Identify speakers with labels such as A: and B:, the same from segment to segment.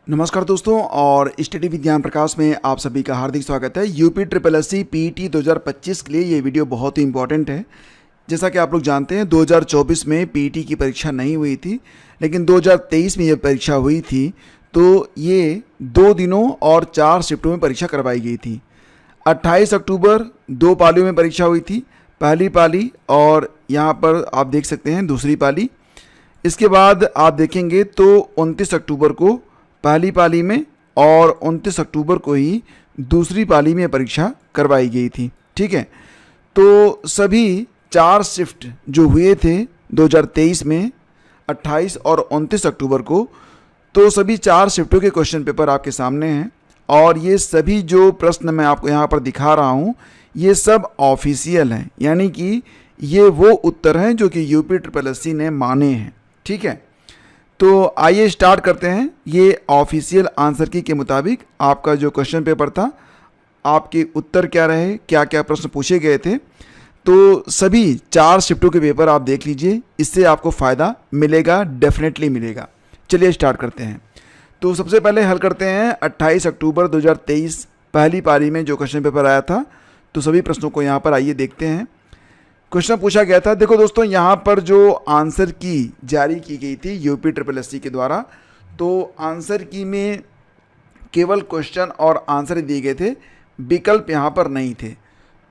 A: नमस्कार दोस्तों, और स्टडी विज्ञान प्रकाश में आप सभी का हार्दिक स्वागत है। UP triple S C PET 2025 के लिए ये वीडियो बहुत ही इंपॉर्टेंट है। जैसा कि आप लोग जानते हैं 2024 में पीईटी की परीक्षा नहीं हुई थी, लेकिन 2023 में ये परीक्षा हुई थी। तो ये 2 दिनों और 4 शिफ्टों में परीक्षा करवाई गई थी। 28 अक्टूबर 2 पालियों में परीक्षा हुई थी, पहली पाली और यहाँ पर आप देख सकते हैं दूसरी पाली। इसके बाद आप देखेंगे तो 29 अक्टूबर को पहली पाली में और 29 अक्टूबर को ही दूसरी पाली में परीक्षा करवाई गई थी। ठीक है, तो सभी 4 शिफ्ट जो हुए थे 2023 में 28 और 29 अक्टूबर को, तो सभी 4 शिफ्टों के क्वेश्चन पेपर आपके सामने हैं। और ये सभी जो प्रश्न मैं आपको यहाँ पर दिखा रहा हूँ ये सब ऑफिशियल हैं, यानी कि ये वो उत्तर हैं जो कि यूपी ट्रिपल एस सी ने माने हैं। ठीक है, तो आइए स्टार्ट करते हैं। ये ऑफिशियल आंसर की के मुताबिक आपका जो क्वेश्चन पेपर था, आपके उत्तर क्या रहे, क्या क्या प्रश्न पूछे गए थे। तो सभी 4 शिफ्टों के पेपर आप देख लीजिए, इससे आपको फ़ायदा मिलेगा, डेफिनेटली मिलेगा। चलिए स्टार्ट करते हैं। तो सबसे पहले हल करते हैं 28 अक्टूबर 2023 पहली पारी में जो क्वेश्चन पेपर आया था। तो सभी प्रश्नों को यहाँ पर आइए देखते हैं। क्वेश्चन पूछा गया था, देखो दोस्तों यहाँ पर जो आंसर की जारी की गई थी यूपी ट्रिपल एस सी के द्वारा, तो आंसर की में केवल क्वेश्चन और आंसर दिए गए थे, विकल्प यहाँ पर नहीं थे।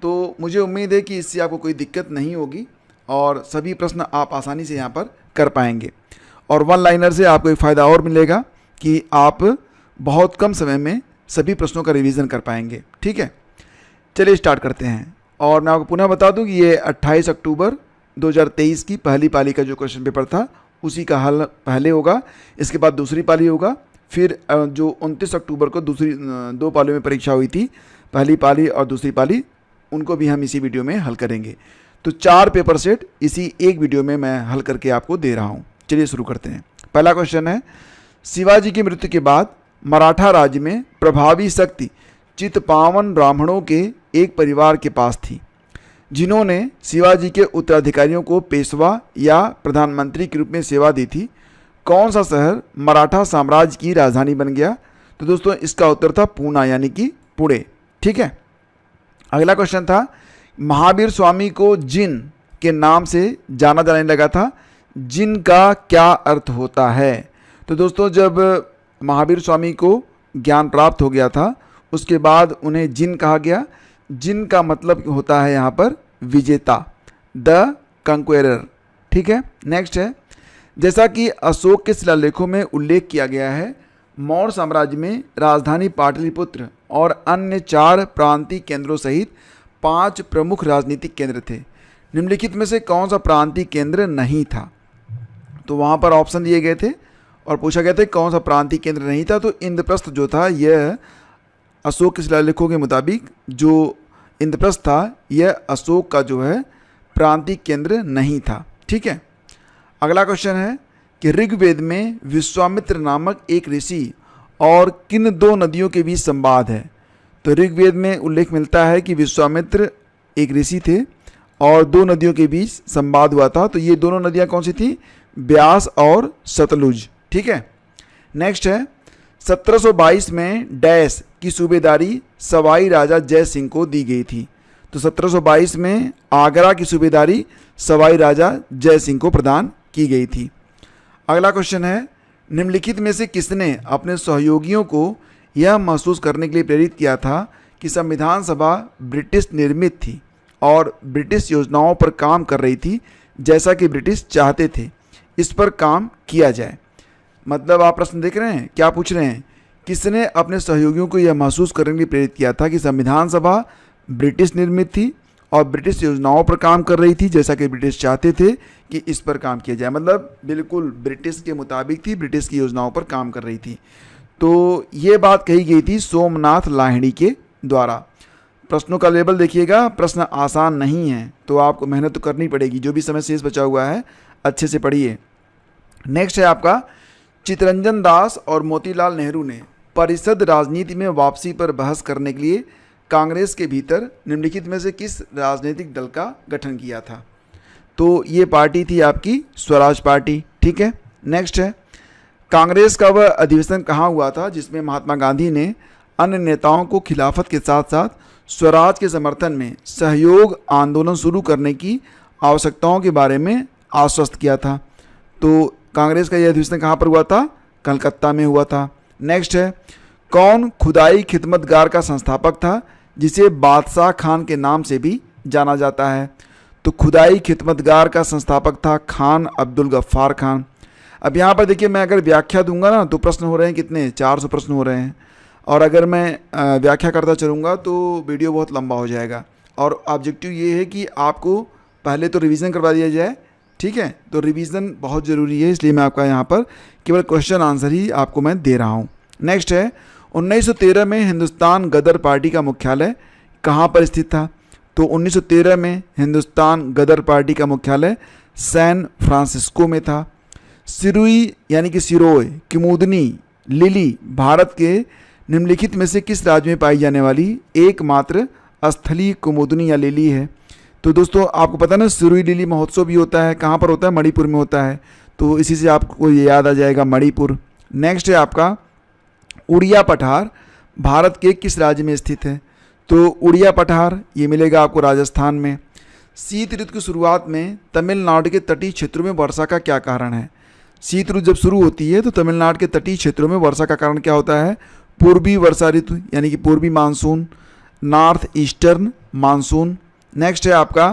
A: तो मुझे उम्मीद है कि इससे आपको कोई दिक्कत नहीं होगी और सभी प्रश्न आप आसानी से यहाँ पर कर पाएंगे। और वन लाइनर से आपको एक फ़ायदा और मिलेगा कि आप बहुत कम समय में सभी प्रश्नों का रिवीजन कर पाएंगे। ठीक है, चलिए स्टार्ट करते हैं। और मैं आपको पुनः बता दूं कि ये 28 अक्टूबर 2023 की पहली पाली का जो क्वेश्चन पेपर था उसी का हल पहले होगा, इसके बाद दूसरी पाली होगा, फिर जो 29 अक्टूबर को दूसरी 2 पालियों में परीक्षा हुई थी, पहली पाली और दूसरी पाली, उनको भी हम इसी वीडियो में हल करेंगे। तो 4 पेपर सेट इसी एक वीडियो में मैं हल करके आपको दे रहा हूँ। चलिए शुरू करते हैं। पहला क्वेश्चन है, शिवाजी की मृत्यु के बाद मराठा राज्य में प्रभावी शक्ति चित्पावन ब्राह्मणों के एक परिवार के पास थी, जिन्होंने शिवाजी के उत्तराधिकारियों को पेशवा या प्रधानमंत्री के रूप में सेवा दी थी। कौन सा शहर मराठा साम्राज्य की राजधानी बन गया? तो दोस्तों इसका उत्तर था पूना, यानी कि पुणे। ठीक है, अगला क्वेश्चन था, महावीर स्वामी को जिन के नाम से जाना जाने लगा था, जिन का क्या अर्थ होता है? तो दोस्तों जब महावीर स्वामी को ज्ञान प्राप्त हो गया था उसके बाद उन्हें जिन कहा गया। जिन का मतलब होता है यहाँ पर विजेता, द कंक्वेरर। ठीक है, नेक्स्ट है, जैसा कि अशोक के शिलालेखों में उल्लेख किया गया है, मौर्य साम्राज्य में राजधानी पाटलिपुत्र और अन्य 4 प्रांतीय केंद्रों सहित 5 प्रमुख राजनीतिक केंद्र थे। निम्नलिखित में से कौन सा प्रांतीय केंद्र नहीं था? तो वहाँ पर ऑप्शन दिए गए थे और पूछा गया था कौन सा प्रांतीय केंद्र नहीं था। तो इंद्रप्रस्थ जो था यह अशोक के शिलालेखों के मुताबिक जो इंद्रप्रस्थ था यह अशोक का जो है प्रांतीय केंद्र नहीं था। ठीक है, अगला क्वेश्चन है कि ऋग्वेद में विश्वामित्र नामक एक ऋषि और किन 2 नदियों के बीच संवाद है? तो ऋग्वेद में उल्लेख मिलता है कि विश्वामित्र एक ऋषि थे और 2 नदियों के बीच संवाद हुआ था। तो ये दोनों नदियाँ कौन सी थी? ब्यास और सतलुज। ठीक है, नेक्स्ट है, 1722 में डैश की सूबेदारी सवाई राजा जय सिंह को दी गई थी। तो 1722 में आगरा की सूबेदारी सवाई राजा जय सिंह को प्रदान की गई थी। अगला क्वेश्चन है, निम्नलिखित में से किसने अपने सहयोगियों को यह महसूस करने के लिए प्रेरित किया था कि संविधान सभा ब्रिटिश निर्मित थी और ब्रिटिश योजनाओं पर काम कर रही थी, जैसा कि ब्रिटिश चाहते थे इस पर काम किया जाए? मतलब आप प्रश्न देख रहे हैं, क्या पूछ रहे हैं, किसने अपने सहयोगियों को यह महसूस करने के लिए प्रेरित किया था कि संविधान सभा ब्रिटिश निर्मित थी और ब्रिटिश योजनाओं पर काम कर रही थी, जैसा कि ब्रिटिश चाहते थे कि इस पर काम किया जाए। मतलब बिल्कुल ब्रिटिश के मुताबिक थी, ब्रिटिश की योजनाओं पर काम कर रही थी। तो ये बात कही गई थी सोमनाथ लाहिड़ी के द्वारा। प्रश्नों का लेवल देखिएगा, प्रश्न आसान नहीं है, तो आपको मेहनत तो करनी पड़ेगी। जो भी समय शेष बचा हुआ है अच्छे से पढ़िए। नेक्स्ट है आपका, चितरंजन दास और मोतीलाल नेहरू ने परिषद राजनीति में वापसी पर बहस करने के लिए कांग्रेस के भीतर निम्नलिखित में से किस राजनीतिक दल का गठन किया था? तो ये पार्टी थी आपकी स्वराज पार्टी। ठीक है, नेक्स्ट है, कांग्रेस का वह अधिवेशन कहाँ हुआ था जिसमें महात्मा गांधी ने अन्य नेताओं को खिलाफत के साथ साथ स्वराज के समर्थन में सहयोग आंदोलन शुरू करने की आवश्यकताओं के बारे में आश्वस्त किया था। तो कांग्रेस का यह अधिवेशन कहाँ पर हुआ था? कलकत्ता में हुआ था। नेक्स्ट है, कौन खुदाई खिदमतगार का संस्थापक था जिसे बादशाह खान के नाम से भी जाना जाता है? तो खुदाई खिदमतगार का संस्थापक था खान अब्दुल गफ्फार खान। अब यहाँ पर देखिए, मैं अगर व्याख्या दूंगा ना तो प्रश्न हो रहे हैं कितने, 400 प्रश्न हो रहे हैं, और अगर मैं व्याख्या करता चलूँगा तो वीडियो बहुत लंबा हो जाएगा। और ऑब्जेक्टिव ये है कि आपको पहले तो रिवीजन करवा दिया जाए, ठीक है? तो रिवीजन बहुत ज़रूरी है, इसलिए मैं आपका यहाँ पर केवल क्वेश्चन आंसर ही आपको मैं दे रहा हूँ। नेक्स्ट है, 1913 में हिंदुस्तान गदर पार्टी का मुख्यालय कहाँ पर स्थित था? तो 1913 में हिंदुस्तान गदर पार्टी का मुख्यालय सैन फ्रांसिस्को में था। सिरुई यानी कि सिरोय, कुमुदनी, लिली भारत के निम्नलिखित में से किस राज्य में पाई जाने वाली एकमात्र स्थलीय कुमुदनी या लिली है? तो दोस्तों आपको पता है ना, सिरुई लिली महोत्सव भी होता है, कहाँ पर होता है? मणिपुर में होता है। तो इसी से आपको ये याद आ जाएगा, मणिपुर। नेक्स्ट है आपका, उड़िया पठार भारत के किस राज्य में स्थित है? तो उड़िया पठार ये मिलेगा आपको राजस्थान में। शीत ऋतु की शुरुआत में तमिलनाडु के तटीय क्षेत्रों में वर्षा का क्या कारण है? शीत ऋतु जब शुरू होती है तो तमिलनाडु के तटीय क्षेत्रों में वर्षा का कारण क्या होता है? पूर्वी वर्षा ऋतु यानी कि पूर्वी monsoon, north eastern monsoon. Next है आपका,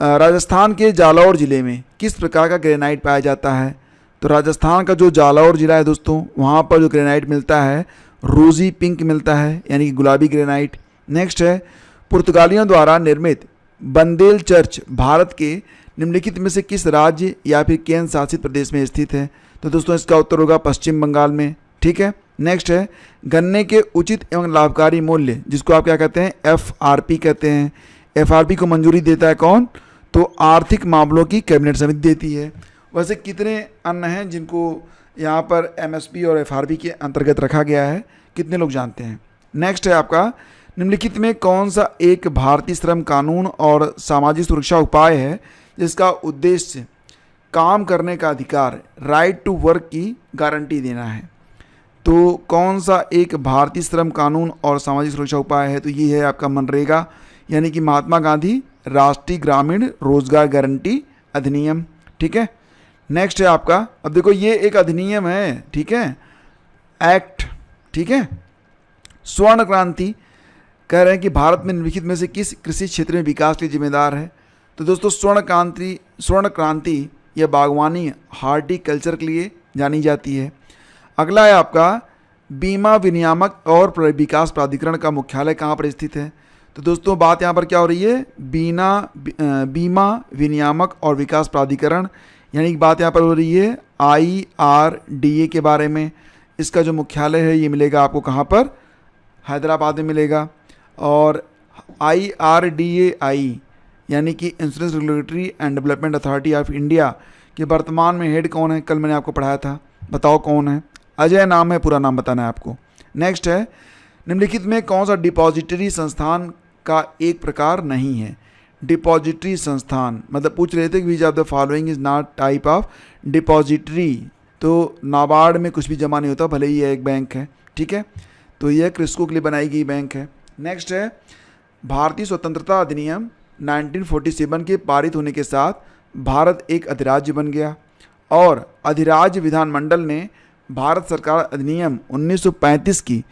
A: राजस्थान के जालौर ज़िले में किस प्रकार का ग्रेनाइट पाया जाता है? तो राजस्थान का जो जालौर ज़िला है दोस्तों, वहाँ पर जो ग्रेनाइट मिलता है रोज़ी पिंक मिलता है, यानी कि गुलाबी ग्रेनाइट। नेक्स्ट है, पुर्तगालियों द्वारा निर्मित बंदेल चर्च भारत के निम्नलिखित में से किस राज्य या फिर केंद्र शासित प्रदेश में स्थित है? तो दोस्तों इसका उत्तर होगा पश्चिम बंगाल में, ठीक है। नेक्स्ट है, गन्ने के उचित एवं लाभकारी मूल्य, जिसको आप क्या कहते हैं? FRP कहते हैं। FRP को मंजूरी देता है कौन? तो आर्थिक मामलों की कैबिनेट समिति देती है। वैसे कितने अन्न हैं जिनको यहाँ पर MSP और FRP के अंतर्गत रखा गया है, कितने लोग जानते हैं? नेक्स्ट है आपका, निम्नलिखित में कौन सा एक भारतीय श्रम कानून और सामाजिक सुरक्षा उपाय है जिसका उद्देश्य काम करने का अधिकार, राइट टू वर्क की गारंटी देना है? तो कौन सा एक भारतीय श्रम कानून और सामाजिक सुरक्षा उपाय है? तो ये है आपका मनरेगा, यानी कि महात्मा गांधी राष्ट्रीय ग्रामीण रोजगार गारंटी अधिनियम, ठीक है। नेक्स्ट है आपका, अब देखो ये एक अधिनियम है, ठीक है, एक्ट, ठीक है। स्वर्ण क्रांति कह रहे हैं कि भारत में निम्नलिखित में से किस कृषि क्षेत्र में विकास के लिए जिम्मेदार है? तो दोस्तों स्वर्ण क्रांति या बागवानी हार्टिकल्चर के लिए जानी जाती है। अगला है आपका, बीमा विनियामक और विकास प्राधिकरण का मुख्यालय कहाँ पर स्थित है? तो दोस्तों बात यहाँ पर क्या हो रही है? बीमा विनियामक और विकास प्राधिकरण, यानी कि बात यहाँ पर हो रही है IRDA के बारे में। इसका जो मुख्यालय है ये मिलेगा आपको कहाँ पर? हैदराबाद में मिलेगा। और IRDAI यानी कि insurance regulatory and development authority of India के वर्तमान में हेड कौन है? कल मैंने आपको पढ़ाया था, बताओ कौन है? अजय नाम है, पूरा नाम बताना है आपको। नेक्स्ट है, निम्नलिखित में कौन सा डिपॉजिटरी संस्थान का एक प्रकार नहीं है? डिपॉजिटरी संस्थान मतलब पूछ रहे थे कि which of the following is not type of depository. तो नाबार्ड में कुछ भी जमा नहीं होता, भले ही यह एक बैंक है, ठीक है। तो यह कृषकों के लिए बनाई गई बैंक है। नेक्स्ट है, भारतीय स्वतंत्रता अधिनियम 1947 के पारित होने के साथ भारत एक अधिराज्य बन गया और अधिराज्य विधानमंडल ने भारत सरकार अधिनियम 1935 की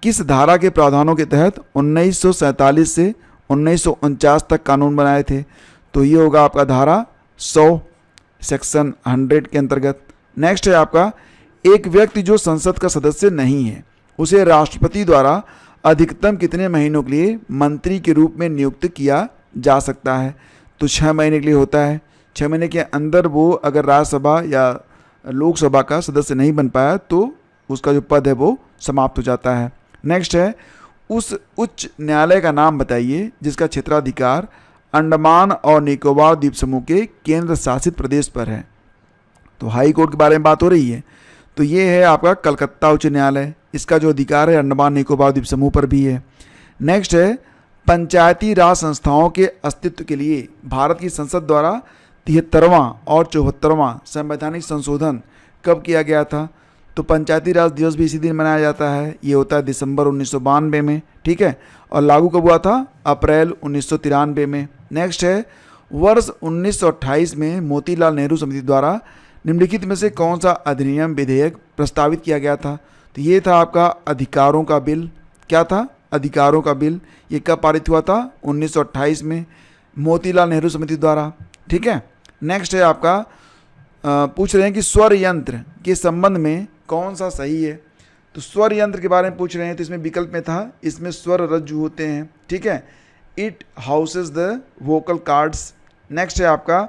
A: किस धारा के प्रावधानों के तहत 1947 से 1949 तक कानून बनाए थे? तो ये होगा आपका धारा 100 सेक्शन 100 के अंतर्गत। नेक्स्ट है आपका, एक व्यक्ति जो संसद का सदस्य नहीं है उसे राष्ट्रपति द्वारा अधिकतम कितने महीनों के लिए मंत्री के रूप में नियुक्त किया जा सकता है? तो 6 महीने के लिए होता है। 6 महीने के अंदर वो अगर राज्यसभा या लोकसभा का सदस्य नहीं बन पाया तो उसका जो पद है वो समाप्त हो जाता है। नेक्स्ट है, उस उच्च न्यायालय का नाम बताइए जिसका क्षेत्राधिकार अंडमान और निकोबार द्वीप समूह के केंद्र शासित प्रदेश पर है। तो हाई कोर्ट के बारे में बात हो रही है, तो ये है आपका कलकत्ता उच्च न्यायालय। इसका जो अधिकार है अंडमान निकोबार द्वीप समूह पर भी है। नेक्स्ट है, पंचायती राज संस्थाओं के अस्तित्व के लिए भारत की संसद द्वारा 73वां और 74वां संवैधानिक संशोधन कब किया गया था? तो पंचायती राज दिवस भी इसी दिन मनाया जाता है, ये होता है दिसंबर 1992 में, ठीक है। और लागू कब हुआ था? अप्रैल 1993 में। नेक्स्ट है, वर्ष 1928 में मोतीलाल नेहरू समिति द्वारा निम्नलिखित में से कौन सा अधिनियम विधेयक प्रस्तावित किया गया था? तो ये था आपका अधिकारों का बिल। क्या था? अधिकारों का बिल। ये कब पारित हुआ था? 1928 में, मोतीलाल नेहरू समिति द्वारा, ठीक है। नेक्स्ट है आपका पूछ रहे हैं कि स्वर यंत्र के संबंध में कौन सा सही है? तो स्वर यंत्र के बारे में पूछ रहे हैं, तो इसमें विकल्प में था, इसमें स्वर रज्जु होते हैं, ठीक है। It houses the vocal cords. Next है आपका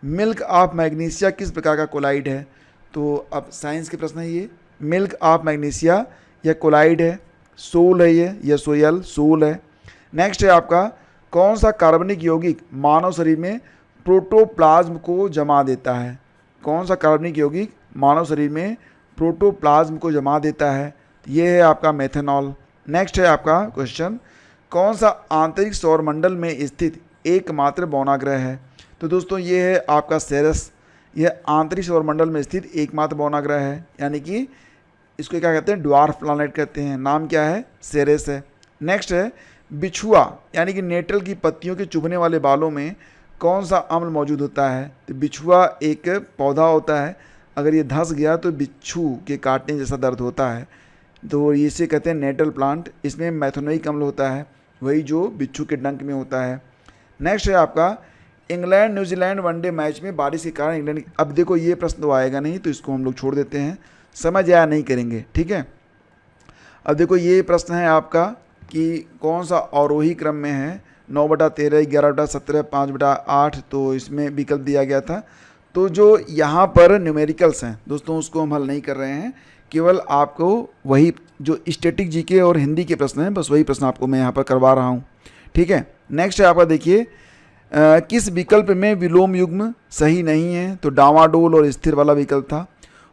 A: मिल्क ऑफ मैग्नीशिया किस प्रकार का कोलाइड है? तो अब साइंस के प्रश्न है ये। मिल्क ऑफ मैग्नीशिया यह कोलाइड है, सोल है ये, या सोयल सोल है। नेक्स्ट है आपका कौन सा कार्बनिक यौगिक मानव शरीर में प्रोटोप्लाज्म को जमा देता है? कौन सा कार्बनिक यौगिक मानव शरीर में प्रोटोप्लाज्म को जमा देता है? ये है आपका मेथनॉल। नेक्स्ट है आपका क्वेश्चन, कौन सा आंतरिक सौरमंडल में स्थित एकमात्र बौनाग्रह है? तो दोस्तों ये है आपका सेरेस। यह आंतरिक सौरमंडल में स्थित एकमात्र बौनाग्रह है, यानी कि इसको क्या कहते हैं? ड्वार्फ प्लैनेट कहते हैं। नाम क्या है? सेरेस है। नेक्स्ट है बिछुआ यानी कि नेटल की पत्तियों के चुभने वाले बालों में कौन सा अम्ल मौजूद होता है? तो बिछुआ एक पौधा होता है, अगर ये धंस गया तो बिच्छू के काटने जैसा दर्द होता है, तो इसे कहते हैं नेटल प्लांट। इसमें मैथोनोइक अम्ल होता है, वही जो बिच्छू के डंक में होता है। नेक्स्ट है आपका इंग्लैंड न्यूजीलैंड वनडे मैच में बारिश के कारण इंग्लैंड, अब देखो ये प्रश्न तो आएगा नहीं, तो इसको हम लोग छोड़ देते हैं, समझ आया नहीं करेंगे, ठीक है। अब देखो ये प्रश्न है आपका कि कौन सा अवरोही क्रम में है? 9/13, 11/17, 5/8, तो इसमें विकल्प दिया गया था। तो जो यहाँ पर न्यूमेरिकल्स हैं दोस्तों, उसको हम हल नहीं कर रहे हैं, केवल आपको वही जो स्टैटिक जीके और हिंदी के प्रश्न हैं, बस वही प्रश्न आपको मैं यहाँ पर करवा रहा हूँ, ठीक है। नेक्स्ट है आपका देखिए, किस विकल्प में विलोम युग्म सही नहीं है? तो डावाडोल और स्थिर वाला विकल्प था।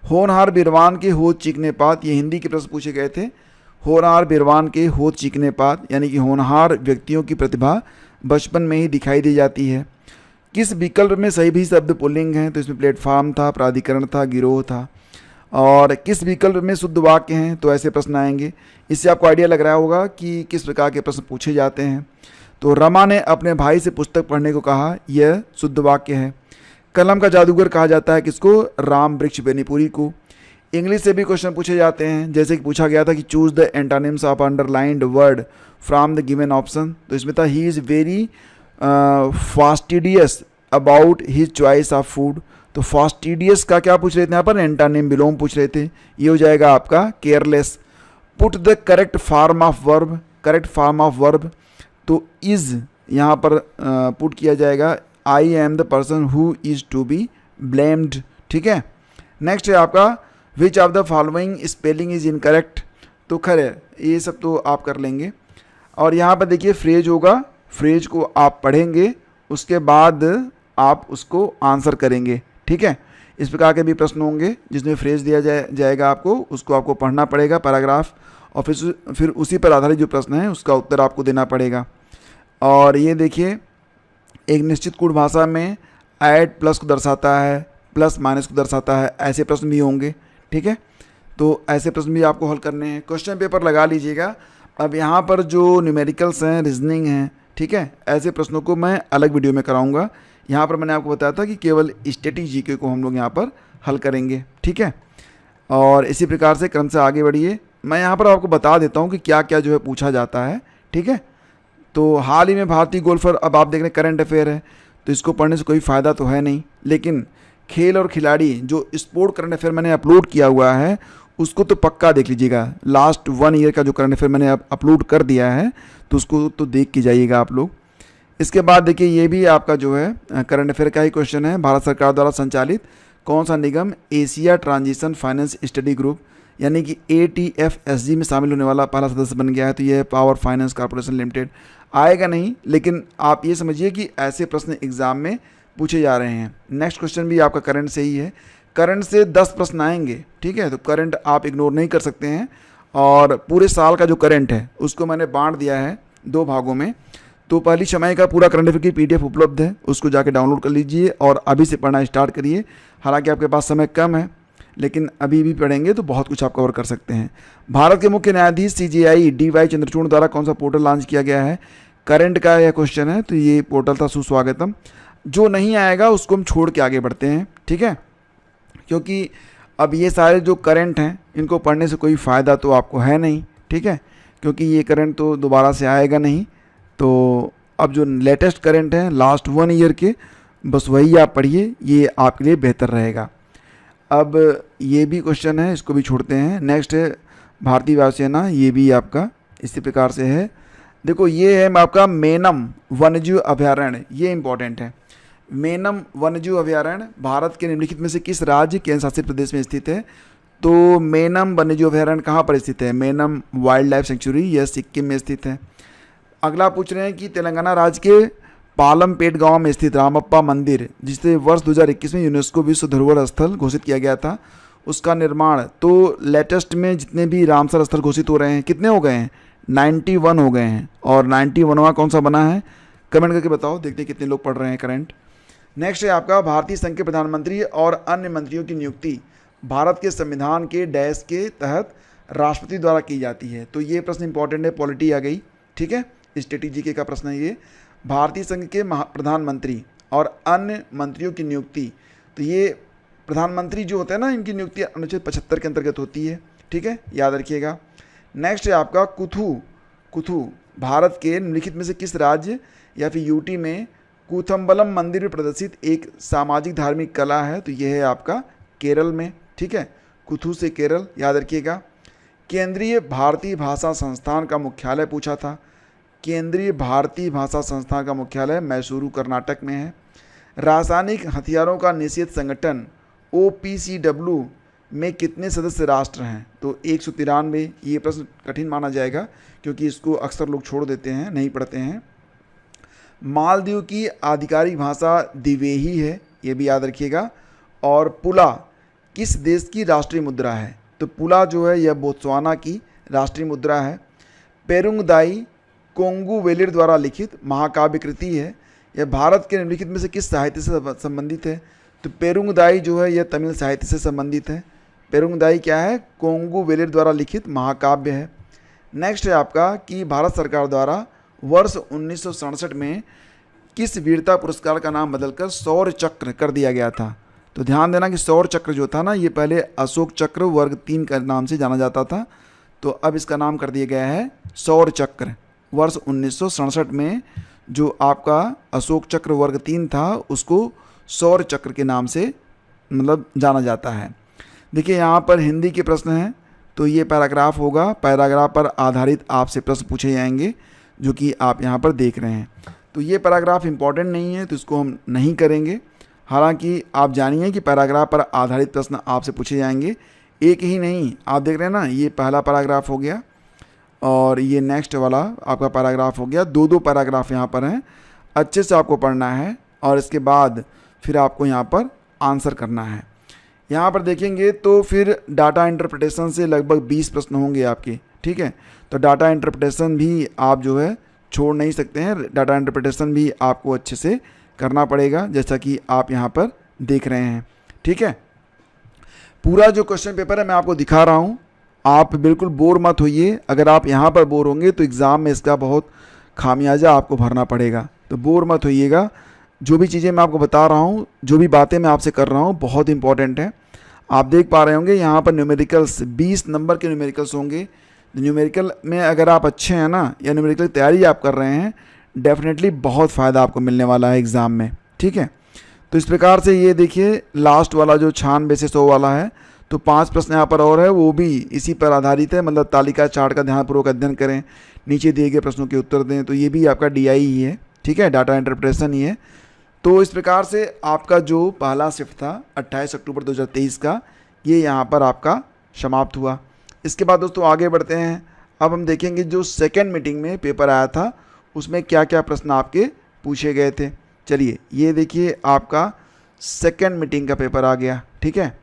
A: होनहार बिरवान के होठ चीखने पात, ये हिंदी के प्रश्न पूछे गए थे। होनहार बिरवान के होठ चीखने पात यानी कि होनहार व्यक्तियों की प्रतिभा बचपन में ही दिखाई दी जाती है। किस विकल्प में सही भी शब्द पुल्लिंग हैं? तो इसमें प्लेटफॉर्म था, प्राधिकरण था, गिरोह था। और किस विकल्प में शुद्ध वाक्य हैं? तो ऐसे प्रश्न आएंगे। इससे आपको आइडिया लग रहा होगा कि किस प्रकार के प्रश्न पूछे जाते हैं। तो रमा ने अपने भाई से पुस्तक पढ़ने को कहा, यह शुद्ध वाक्य है। कलम का जादूगर कहा जाता है किसको? राम वृक्ष बेनीपुरी को। इंग्लिश से भी क्वेश्चन पूछे जाते हैं, जैसे कि पूछा गया था कि choose the antonyms of underlined word from the given option. तो इसमें था he is very fastidious about his choice of food. तो फास्टिडियस का क्या पूछ रहे थे यहाँ पर? एंटोनिम विलोम पूछ रहे थे। ये हो जाएगा आपका careless. Put the correct form of verb, correct form of verb तो इज़ यहाँ पर पुट किया जाएगा, I am the person who is to be blamed, ठीक है। नेक्स्ट है आपका which of the following spelling is incorrect. तो खैर ये सब तो आप कर लेंगे। और यहाँ पर देखिए फ्रेज होगा, फ्रेज को आप पढ़ेंगे, उसके बाद आप उसको आंसर करेंगे, ठीक है। इस प्रकार के भी प्रश्न होंगे जिसमें फ्रेज दिया जाएगा आपको, उसको आपको पढ़ना पड़ेगा पैराग्राफ, और फिर उसी पर आधारित जो प्रश्न है उसका उत्तर आपको देना पड़ेगा। और ये देखिए एक निश्चित कूट भाषा में ऐड प्लस को दर्शाता है, प्लस माइनस को दर्शाता है, ऐसे प्रश्न भी होंगे, ठीक है। तो ऐसे प्रश्न भी आपको हल करने हैं, क्वेश्चन पेपर लगा लीजिएगा। अब यहाँ पर जो न्यूमेरिकल्स हैं, रीजनिंग हैं, ठीक है, ऐसे प्रश्नों को मैं अलग वीडियो में कराऊंगा। यहाँ पर मैंने आपको बताया था कि केवल स्टैटिक जीके को हम लोग यहाँ पर हल करेंगे, ठीक है। और इसी प्रकार से क्रम से आगे बढ़िए। मैं यहाँ पर आपको बता देता हूँ कि क्या क्या जो है पूछा जाता है, ठीक है। तो हाल ही में भारतीय गोल्फर, अब आप देख रहे हैं करंट अफेयर है, तो इसको पढ़ने से कोई फ़ायदा तो है नहीं, लेकिन खेल और खिलाड़ी जो स्पोर्ट करंट अफेयर मैंने अपलोड किया हुआ है उसको तो पक्का देख लीजिएगा। लास्ट 1 ईयर का जो करंट अफेयर मैंने अपलोड कर दिया है तो उसको तो देख के जाइएगा आप लोग। इसके बाद देखिए ये भी आपका जो है करंट अफेयर का ही क्वेश्चन है। भारत सरकार द्वारा संचालित कौन सा निगम Asia transition finance study group यानी कि ATFSG में शामिल होने वाला पहला सदस्य बन गया है? तो यह है पावर फाइनेंस कॉर्पोरेशन लिमिटेड। आएगा नहीं, लेकिन आप ये समझिए कि ऐसे प्रश्न एग्जाम में पूछे जा रहे हैं। नेक्स्ट क्वेश्चन भी आपका करंट से ही है, करंट से 10 प्रश्न आएंगे, ठीक है। तो करंट आप इग्नोर नहीं कर सकते हैं। और पूरे साल का जो करंट है उसको मैंने बांट दिया है 2 भागों में। तो पहली छमाही का पूरा करंट अफेयर की PDF उपलब्ध है, उसको जाके डाउनलोड कर लीजिए और अभी से पढ़ना स्टार्ट करिए। हालांकि आपके पास समय कम है, लेकिन अभी भी पढ़ेंगे तो बहुत कुछ आप कवर कर सकते हैं। भारत के मुख्य न्यायाधीश CJI DY चंद्रचूड़ द्वारा कौन सा पोर्टल लॉन्च किया गया है? करंट का यह क्वेश्चन है, तो ये पोर्टल था सुस्वागतम। जो नहीं आएगा उसको हम छोड़ के आगे बढ़ते हैं, ठीक है, क्योंकि अब ये सारे जो करंट हैं इनको पढ़ने से कोई फ़ायदा तो आपको है नहीं, ठीक है, क्योंकि ये करंट तो दोबारा से आएगा नहीं। तो अब जो लेटेस्ट करंट हैं लास्ट 1 ईयर के, बस वही आप पढ़िए, ये आपके लिए बेहतर रहेगा। अब ये भी क्वेश्चन है, इसको भी छोड़ते हैं। नेक्स्ट है भारतीय वायुसेना, ये भी आपका इसी प्रकार से है। देखो ये है आपका मेनम वन्यजीव अभयारण्य, ये इंपॉर्टेंट है। मेनम वन्यजीव अभयारण्य भारत के निम्नलिखित में से किस राज्य केंद्र शासित प्रदेश में स्थित है? तो मेनम वन्यजीव अभयारण्य कहाँ पर स्थित है? मेनम वाइल्ड लाइफ सेंचुरी, यह सिक्किम में स्थित है। अगला पूछ रहे हैं कि तेलंगाना राज्य के पालमपेट गांव में स्थित रामप्पा मंदिर, जिसे वर्ष 2021 में यूनेस्को विश्व धरोहर स्थल घोषित किया गया था, उसका निर्माण, तो लेटेस्ट में जितने भी रामसर स्थल घोषित हो रहे हैं कितने हो गए हैं? 91 हो गए हैं। और 91वां कौन सा बना है? कमेंट करके बताओ, देखते हैं कितने लोग पढ़ रहे हैं करंट। नेक्स्ट है आपका भारतीय संघ के प्रधानमंत्री और अन्य मंत्रियों की नियुक्ति भारत के संविधान के डैश के तहत राष्ट्रपति द्वारा की जाती है। तो ये प्रश्न इंपॉर्टेंट है, पॉलिटी आ गई, ठीक है, स्ट्रेटेजी का प्रश्न है ये। भारतीय संघ के प्रधानमंत्री और अन्य मंत्रियों की नियुक्ति, तो ये प्रधानमंत्री जो होते हैं ना, इनकी नियुक्ति अनुच्छेद 75 के अंतर्गत होती है, ठीक है, याद रखिएगा। नेक्स्ट है आपका कुथू। कुथू भारत के निम्नलिखित में से किस राज्य या फिर यूटी में कूथम्बलम मंदिर में प्रदर्शित एक सामाजिक धार्मिक कला है? तो यह है आपका केरल में, ठीक है, कुथू से केरल, याद रखिएगा। केंद्रीय भारतीय भाषा संस्थान का मुख्यालय पूछा था। केंद्रीय भारतीय भाषा संस्थान का मुख्यालय मैसूरू कर्नाटक में है। रासायनिक हथियारों का निषेध संगठन OPCW में कितने सदस्य राष्ट्र हैं? तो 193। ये प्रश्न कठिन माना जाएगा क्योंकि इसको अक्सर लोग छोड़ देते हैं, नहीं पढ़ते हैं। मालदीव की आधिकारिक भाषा दिवेही है, ये भी याद रखिएगा। और पुला किस देश की राष्ट्रीय मुद्रा है? तो पुला जो है यह बोत्सवाना की राष्ट्रीय मुद्रा है। पेरुंगदाई कोंगू वेलिर द्वारा लिखित महाकाव्य कृति है, यह भारत के निम्नलिखित में से किस साहित्य से संबंधित है? तो पेरुंगदाई जो है यह तमिल साहित्य से संबंधित है। पेरुंगदाई क्या है? कोंगू वेलिर द्वारा लिखित महाकाव्य है। नेक्स्ट है आपका कि भारत सरकार द्वारा वर्ष 1967 में किस वीरता पुरस्कार का नाम बदलकर शौर्य चक्र कर दिया गया था? तो ध्यान देना कि शौर्य चक्र जो था ना, ये पहले अशोक चक्र वर्ग 3 का नाम से जाना जाता था, तो अब इसका नाम कर दिया गया है शौर्य चक्र। वर्ष 1967 में जो आपका अशोक चक्र वर्ग 3 था उसको शौर्य चक्र के नाम से मतलब जाना जाता है। देखिए यहाँ पर हिंदी के प्रश्न हैं, तो ये पैराग्राफ होगा, पैराग्राफ पर आधारित आपसे प्रश्न पूछे जाएंगे जो कि आप यहाँ पर देख रहे हैं। तो ये पैराग्राफ इंपॉर्टेंट नहीं है तो इसको हम नहीं करेंगे। हालांकि आप जानिए कि पैराग्राफ पर आधारित प्रश्न आपसे पूछे जाएंगे, एक ही नहीं। आप देख रहे हैं ना, ये पहला पैराग्राफ हो गया और ये नेक्स्ट वाला आपका पैराग्राफ हो गया। 2 पैराग्राफ यहाँ पर हैं, अच्छे से आपको पढ़ना है और इसके बाद फिर आपको यहाँ पर आंसर करना है। यहाँ पर देखेंगे तो फिर डाटा इंटरप्रिटेशन से लगभग 20 प्रश्न होंगे आपके, ठीक है। तो डाटा इंटरप्रिटेशन भी आप जो है छोड़ नहीं सकते हैं, डाटा इंटरप्रिटेशन भी आपको अच्छे से करना पड़ेगा, जैसा कि आप यहाँ पर देख रहे हैं, ठीक है। पूरा जो क्वेश्चन पेपर है मैं आपको दिखा रहा हूँ, आप बिल्कुल बोर मत होइए। अगर आप यहाँ पर बोर होंगे तो एग्ज़ाम में इसका बहुत खामियाजा आपको भरना पड़ेगा, तो बोर मत होइएगा। जो भी चीज़ें मैं आपको बता रहा हूँ, जो भी बातें मैं आपसे कर रहा हूँ, बहुत इंपॉर्टेंट है। आप देख पा रहे होंगे यहाँ पर न्यूमेरिकल्स 20 नंबर के न्यूमेरिकल्स होंगे। न्यूमेरिकल में अगर आप अच्छे हैं ना, या न्यूमेरिकल तैयारी आप कर रहे हैं, डेफिनेटली बहुत फ़ायदा आपको मिलने वाला है एग्ज़ाम में, ठीक है। तो इस प्रकार से ये देखिए लास्ट वाला जो 96 से 100 वाला है, तो 5 प्रश्न यहाँ पर और है, वो भी इसी पर आधारित है। मतलब तालिका चार्ट का ध्यानपूर्वक अध्ययन करें, नीचे दिए गए प्रश्नों के उत्तर दें। तो ये भी आपका DI ही है, ठीक है, डाटा इंटरप्रिटेशन ही है। तो इस प्रकार से आपका जो पहला शिफ्ट था 28 अक्टूबर 2023 का, ये यहाँ पर आपका समाप्त हुआ। इसके बाद दोस्तों आगे बढ़ते हैं। अब हम देखेंगे जो सेकेंड मीटिंग में पेपर आया था उसमें क्या क्या प्रश्न आपके पूछे गए थे। चलिए ये देखिए आपका सेकेंड मीटिंग का पेपर आ गया, ठीक है,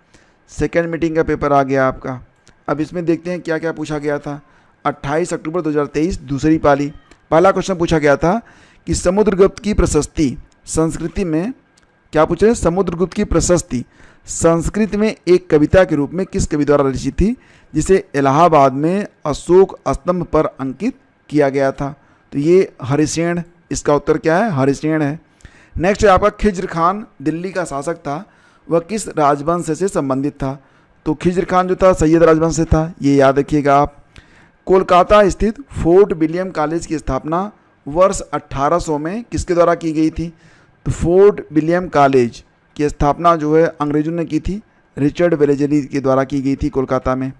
A: सेकेंड मीटिंग का पेपर आ गया आपका। अब इसमें देखते हैं क्या क्या पूछा गया था। 28 अक्टूबर 2023 दूसरी पाली, पहला क्वेश्चन पूछा गया था कि समुद्रगुप्त की प्रशस्ति संस्कृति में, क्या पूछ रहे हैं, समुद्रगुप्त की प्रशस्ति संस्कृत में एक कविता के रूप में किस कवि द्वारा रचित थी, जिसे इलाहाबाद में अशोक स्तंभ पर अंकित किया गया था? तो ये हरिसेन, इसका उत्तर क्या है? हरिसेन है। नेक्स्ट है आपका खिज्र खान दिल्ली का शासक था, वह किस राजवंश से संबंधित था? तो खिज्र खान जो था सैयद राजवंश से था, ये याद रखिएगा आप। कोलकाता स्थित फोर्ट विलियम कॉलेज की स्थापना वर्ष 1800 में किसके द्वारा की गई थी? तो फोर्ट विलियम कॉलेज की स्थापना जो है अंग्रेजों ने की थी, रिचर्ड वेलेजली के द्वारा की गई थी कोलकाता में।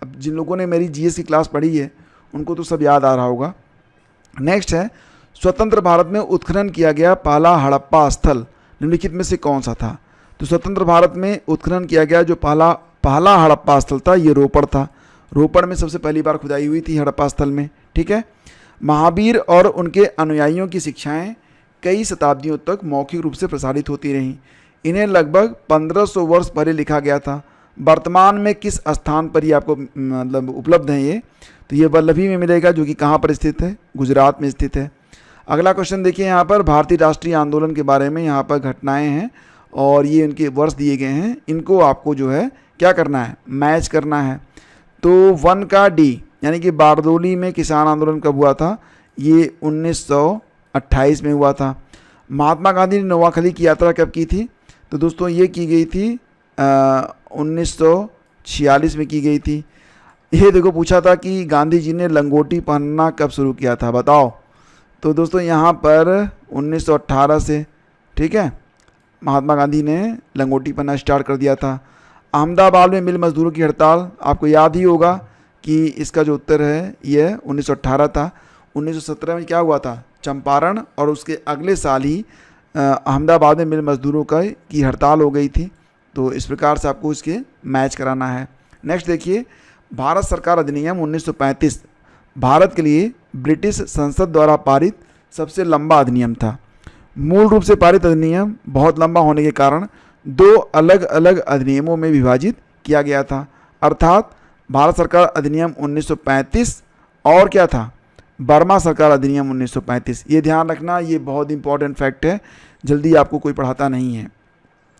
A: अब जिन लोगों ने मेरी जीएस की क्लास पढ़ी है उनको तो सब याद आ रहा होगा। नेक्स्ट है स्वतंत्र भारत में उत्खनन किया गया पहला हड़प्पा स्थल निम्नलिखित में से कौन सा था? तो स्वतंत्र भारत में उत्खनन किया गया जो पहला हड़प्पा स्थल था ये रोपड़ था। रोपड़ में सबसे पहली बार खुदाई हुई थी हड़प्पा स्थल में। ठीक है। महावीर और उनके अनुयायियों की शिक्षाएं कई शताब्दियों तक मौखिक रूप से प्रसारित होती रहीं। इन्हें लगभग 1500 वर्ष पहले लिखा गया था। वर्तमान में किस स्थान पर ये आपको मतलब उपलब्ध है ये? तो ये वल्लभी में मिलेगा, जो कि कहाँ पर स्थित है? गुजरात में स्थित है। अगला क्वेश्चन देखिए, यहाँ पर भारतीय राष्ट्रीय आंदोलन के बारे में यहाँ पर घटनाएं हैं और ये उनके वर्ष दिए गए हैं। इनको आपको जो है क्या करना है? मैच करना है। तो 1 का डी यानी कि बारदोली में किसान आंदोलन कब हुआ था? ये 1928 में हुआ था। महात्मा गांधी ने नोआखली की यात्रा कब की थी? तो दोस्तों ये की गई थी 1946 में की गई थी। ये देखो पूछा था कि गांधी जी ने लंगोटी पहनना कब शुरू किया था, बताओ। तो दोस्तों यहाँ पर 1918 से, ठीक है, महात्मा गांधी ने लंगोटी पहनना स्टार्ट कर दिया था। अहमदाबाद में मिल मजदूरों की हड़ताल, आपको याद ही होगा कि इसका जो उत्तर है ये 1918 था। 1917 में क्या हुआ था? चंपारण, और उसके अगले साल ही अहमदाबाद में मिल मजदूरों की हड़ताल हो गई थी। तो इस प्रकार से आपको इसके मैच कराना है। नेक्स्ट देखिए, भारत सरकार अधिनियम 1935 भारत के लिए ब्रिटिश संसद द्वारा पारित सबसे लंबा अधिनियम था। मूल रूप से पारित अधिनियम बहुत लंबा होने के कारण 2 अलग अलग अधिनियमों में विभाजित किया गया था। अर्थात भारत सरकार अधिनियम 1935 और क्या था? बर्मा सरकार अधिनियम 1935। ये ध्यान रखना, ये बहुत इंपॉर्टेंट फैक्ट है, जल्दी आपको कोई पढ़ाता नहीं है।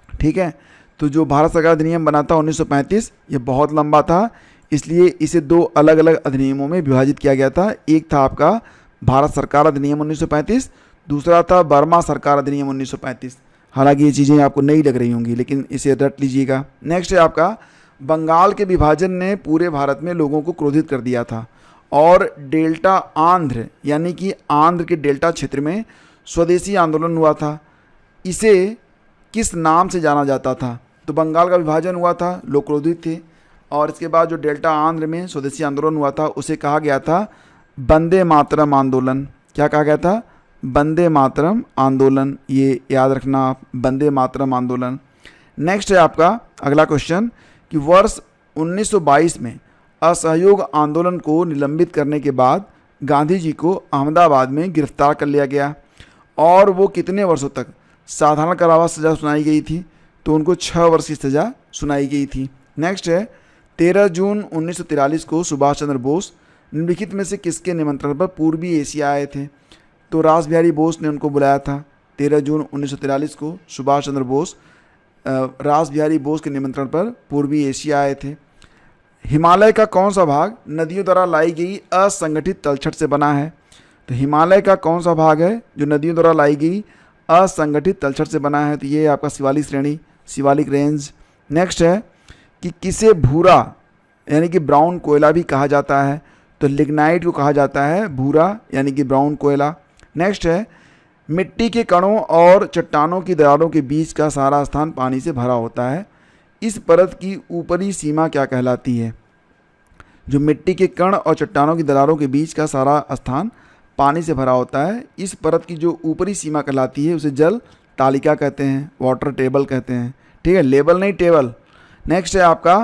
A: ठीक है। तो जो भारत सरकार अधिनियम बना था 1935, ये बहुत लंबा था, इसलिए इसे 2 अलग अलग अधिनियमों में विभाजित किया गया था। एक था आपका भारत सरकार अधिनियम 1935, दूसरा था बर्मा सरकार अधिनियम 1935। हालांकि ये चीज़ें आपको नहीं लग रही होंगी, लेकिन इसे रट लीजिएगा। नेक्स्ट है आपका, बंगाल के विभाजन ने पूरे भारत में लोगों को क्रोधित कर दिया था और डेल्टा आंध्र यानी कि आंध्र के डेल्टा क्षेत्र में स्वदेशी आंदोलन हुआ था। इसे किस नाम से जाना जाता था? तो बंगाल का विभाजन हुआ था, लोग क्रोधित थे, और इसके बाद जो डेल्टा आंध्र में स्वदेशी आंदोलन हुआ था उसे कहा गया था वंदे मातरम आंदोलन। क्या कहा गया था? वंदे मातरम आंदोलन। ये याद रखना आप, वंदे मातरम आंदोलन। नेक्स्ट है आपका अगला क्वेश्चन कि वर्ष 1922 में असहयोग आंदोलन को निलंबित करने के बाद गांधी जी को अहमदाबाद में गिरफ्तार कर लिया गया और वो कितने वर्षों तक साधारण कारावास सज़ा सुनाई गई थी? तो उनको 6 वर्ष की सज़ा सुनाई गई थी। नेक्स्ट है 13 जून 1943 को सुभाष चंद्र बोस निम्नलिखित में से किसके निमंत्रण पर पूर्वी एशिया आए थे? तो रास बिहारी बोस ने उनको बुलाया था। 13 जून 1943 को सुभाष चंद्र बोस रास बिहारी बोस के निमंत्रण पर पूर्वी एशिया आए थे। हिमालय का कौन सा भाग नदियों द्वारा लाई गई असंगठित तलछट से बना है? तो हिमालय का कौन सा भाग है जो नदियों द्वारा लाई गई असंगठित तलछट से बना है? तो ये आपका शिवालिक श्रेणी, शिवालिक रेंज। नेक्स्ट है कि किसे भूरा यानी कि ब्राउन कोयला भी कहा जाता है? तो लिग्नाइट को कहा जाता है भूरा यानी कि ब्राउन कोयला। नेक्स्ट है मिट्टी के कणों और चट्टानों की दरारों के बीच का सारा स्थान पानी से भरा होता है। इस परत की ऊपरी सीमा क्या कहलाती है? जो मिट्टी के कण और चट्टानों की दरारों के बीच का सारा स्थान पानी से भरा होता है, इस परत की जो ऊपरी सीमा कहलाती है उसे जल तालिका कहते हैं, वाटर टेबल कहते हैं। ठीक है, लेवल नहीं टेबल। नेक्स्ट है आपका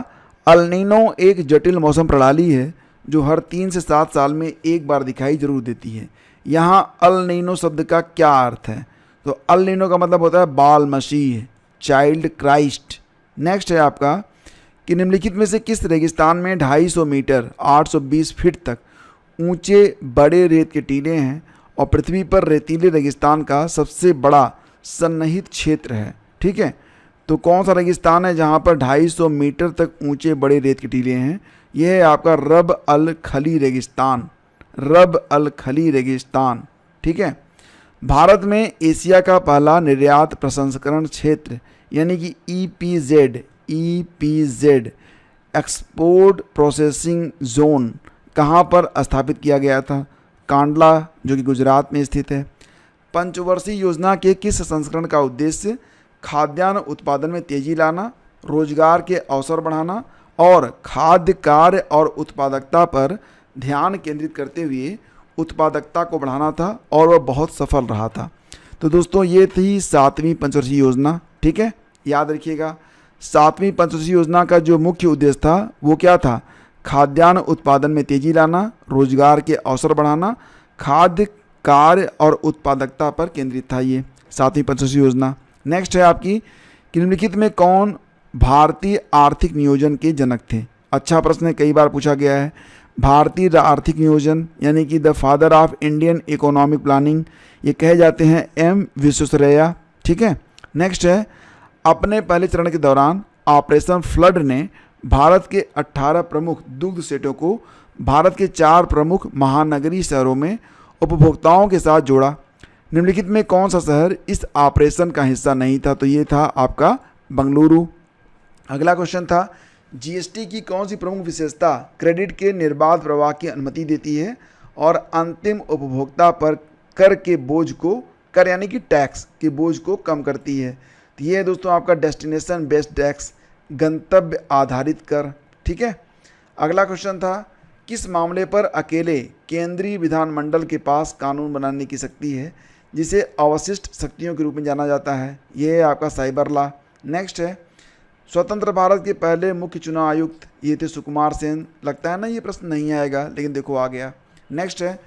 A: अल नीनो एक जटिल मौसम प्रणाली है जो हर 3 से 7 साल में एक बार दिखाई जरूर देती है। यहाँ अल नीनो शब्द का क्या अर्थ है? तो अल नीनो का मतलब होता है बाल मसीह, चाइल्ड क्राइस्ट। नेक्स्ट है आपका कि निम्नलिखित में से किस रेगिस्तान में 250 मीटर 820 फीट तक ऊंचे बड़े रेत के टीले हैं और पृथ्वी पर रेतीले रेगिस्तान का सबसे बड़ा सन्निहित क्षेत्र है? ठीक है, तो कौन सा रेगिस्तान है जहाँ पर 250 मीटर तक ऊंचे बड़े रेत के टीले हैं? यह है आपका रब अल खली रेगिस्तान, रब अल खली रेगिस्तान। ठीक है। भारत में एशिया का पहला निर्यात प्रसंस्करण क्षेत्र यानी कि ईपीजेड एक्सपोर्ट प्रोसेसिंग जोन कहाँ पर स्थापित किया गया था? कांडला, जो कि गुजरात में स्थित है। पंचवर्षीय योजना के किस संस्करण का उद्देश्य खाद्यान्न उत्पादन में तेजी लाना, रोजगार के अवसर बढ़ाना और खाद्य कार्य और उत्पादकता पर ध्यान केंद्रित करते हुए उत्पादकता को बढ़ाना था और वह बहुत सफल रहा था। तो दोस्तों ये थी 7वीं पंचवर्षीय योजना। ठीक है, याद रखिएगा 7वीं पंचवर्षीय योजना का जो मुख्य उद्देश्य था वो क्या था? खाद्यान्न उत्पादन में तेजी लाना, रोजगार के अवसर बढ़ाना, खाद्य कार्य और उत्पादकता पर केंद्रित था ये 7वीं पंचवर्षीय योजना। नेक्स्ट है आपकी, निम्नलिखित में कौन भारतीय आर्थिक नियोजन के जनक थे? अच्छा प्रश्न है, कई बार पूछा गया है। भारतीय आर्थिक नियोजन यानी कि the father of Indian economic planning ये कहे जाते हैं एम विश्वेश्वरैया। ठीक है। नेक्स्ट है, अपने पहले चरण के दौरान ऑपरेशन फ्लड ने भारत के 18 प्रमुख दुग्ध सेटों को भारत के 4 प्रमुख महानगरीय शहरों में उपभोक्ताओं के साथ जोड़ा। निम्नलिखित में कौन सा शहर इस ऑपरेशन का हिस्सा नहीं था? तो ये था आपका बंगलुरु। अगला क्वेश्चन था, जीएसटी की कौन सी प्रमुख विशेषता क्रेडिट के निर्बाध प्रवाह की अनुमति देती है और अंतिम उपभोक्ता पर कर के बोझ को, कर यानी कि टैक्स के बोझ को कम करती है? तो ये है दोस्तों आपका डेस्टिनेशन बेस्ड टैक्स, गंतव्य आधारित कर। ठीक है। अगला क्वेश्चन था, किस मामले पर अकेले केंद्रीय विधानमंडल के पास कानून बनाने की शक्ति है जिसे अवशिष्ट शक्तियों के रूप में जाना जाता है? ये है आपका साइबर लॉ। नेक्स्ट है, स्वतंत्र भारत के पहले मुख्य चुनाव आयुक्त ये थे सुकुमार सेन। लगता है ना ये प्रश्न नहीं आएगा, लेकिन देखो आ गया। नेक्स्ट है,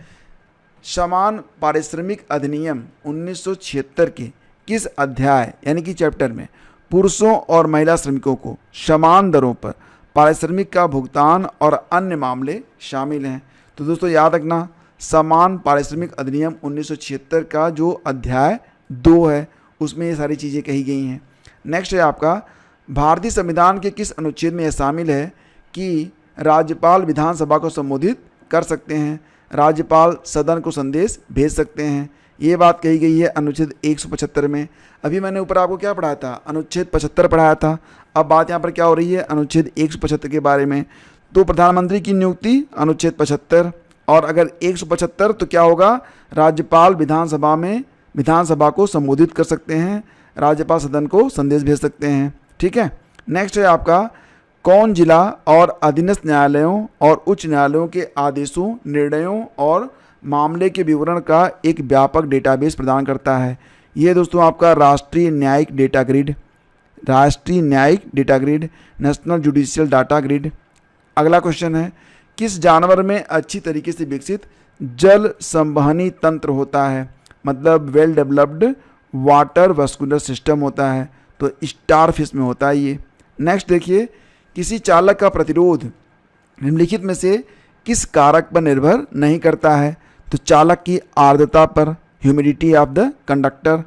A: समान पारिश्रमिक अधिनियम 1976 के किस अध्याय यानी कि चैप्टर में पुरुषों और महिला श्रमिकों को समान दरों पर पारिश्रमिक का भुगतान और अन्य मामले शामिल हैं? तो दोस्तों याद रखना, समान पारिश्रमिक अधिनियम 1976 का जो अध्याय 2 है उसमें ये सारी चीज़ें कही गई हैं। नेक्स्ट है आपका, भारतीय संविधान के किस अनुच्छेद में यह शामिल है कि राज्यपाल विधानसभा को संबोधित कर सकते हैं, राज्यपाल सदन को संदेश भेज सकते हैं? ये बात कही गई है अनुच्छेद 175 में। अभी मैंने ऊपर आपको क्या पढ़ाया था? अनुच्छेद 75 पढ़ाया था। अब बात यहाँ पर क्या हो रही है? अनुच्छेद 175 के बारे में। तो प्रधानमंत्री की नियुक्ति अनुच्छेद 75, और अगर 175 तो क्या होगा? राज्यपाल विधानसभा को संबोधित कर सकते हैं, राज्यपाल सदन को संदेश भेज सकते हैं। ठीक है। नेक्स्ट है आपका, कौन जिला और अधीनस्थ न्यायालयों और उच्च न्यायालयों के आदेशों, निर्णयों और मामले के विवरण का एक व्यापक डेटाबेस प्रदान करता है? ये दोस्तों आपका राष्ट्रीय न्यायिक डेटा ग्रिड, राष्ट्रीय न्यायिक data grid, national judicial data grid. अगला क्वेश्चन है, किस जानवर में अच्छी तरीके से विकसित जल संवहनी तंत्र होता है? मतलब well developed water vascular system होता है। तो स्टार फिश में होता है ये। नेक्स्ट देखिए, किसी चालक का प्रतिरोध निम्नलिखित में से किस कारक पर निर्भर नहीं करता है? तो चालक की आर्द्रता पर, ह्यूमिडिटी ऑफ द कंडक्टर।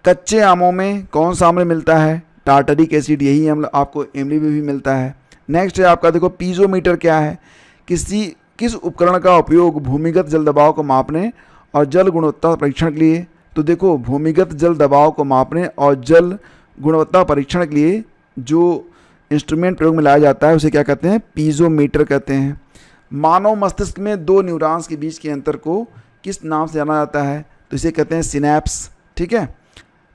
A: कच्चे आमों में कौन सा अम्ल मिलता है? टार्टरिक एसिड, यही अम्ल आपको इमली में भी मिलता है। नेक्स्ट है आपका, देखो पीजोमीटर क्या है? किस उपकरण का उपयोग भूमिगत जल दबाव को मापने और जल गुणवत्ता परीक्षण के लिए? तो देखो भूमिगत जल दबाव को मापने और जल गुणवत्ता परीक्षण के लिए जो इंस्ट्रूमेंट प्रयोग में लाया जाता है उसे क्या कहते हैं? पीजोमीटर कहते हैं। मानव मस्तिष्क में 2 न्यूरॉन्स के बीच के अंतर को किस नाम से जाना जाता है? तो इसे कहते हैं सिनैप्स। ठीक है।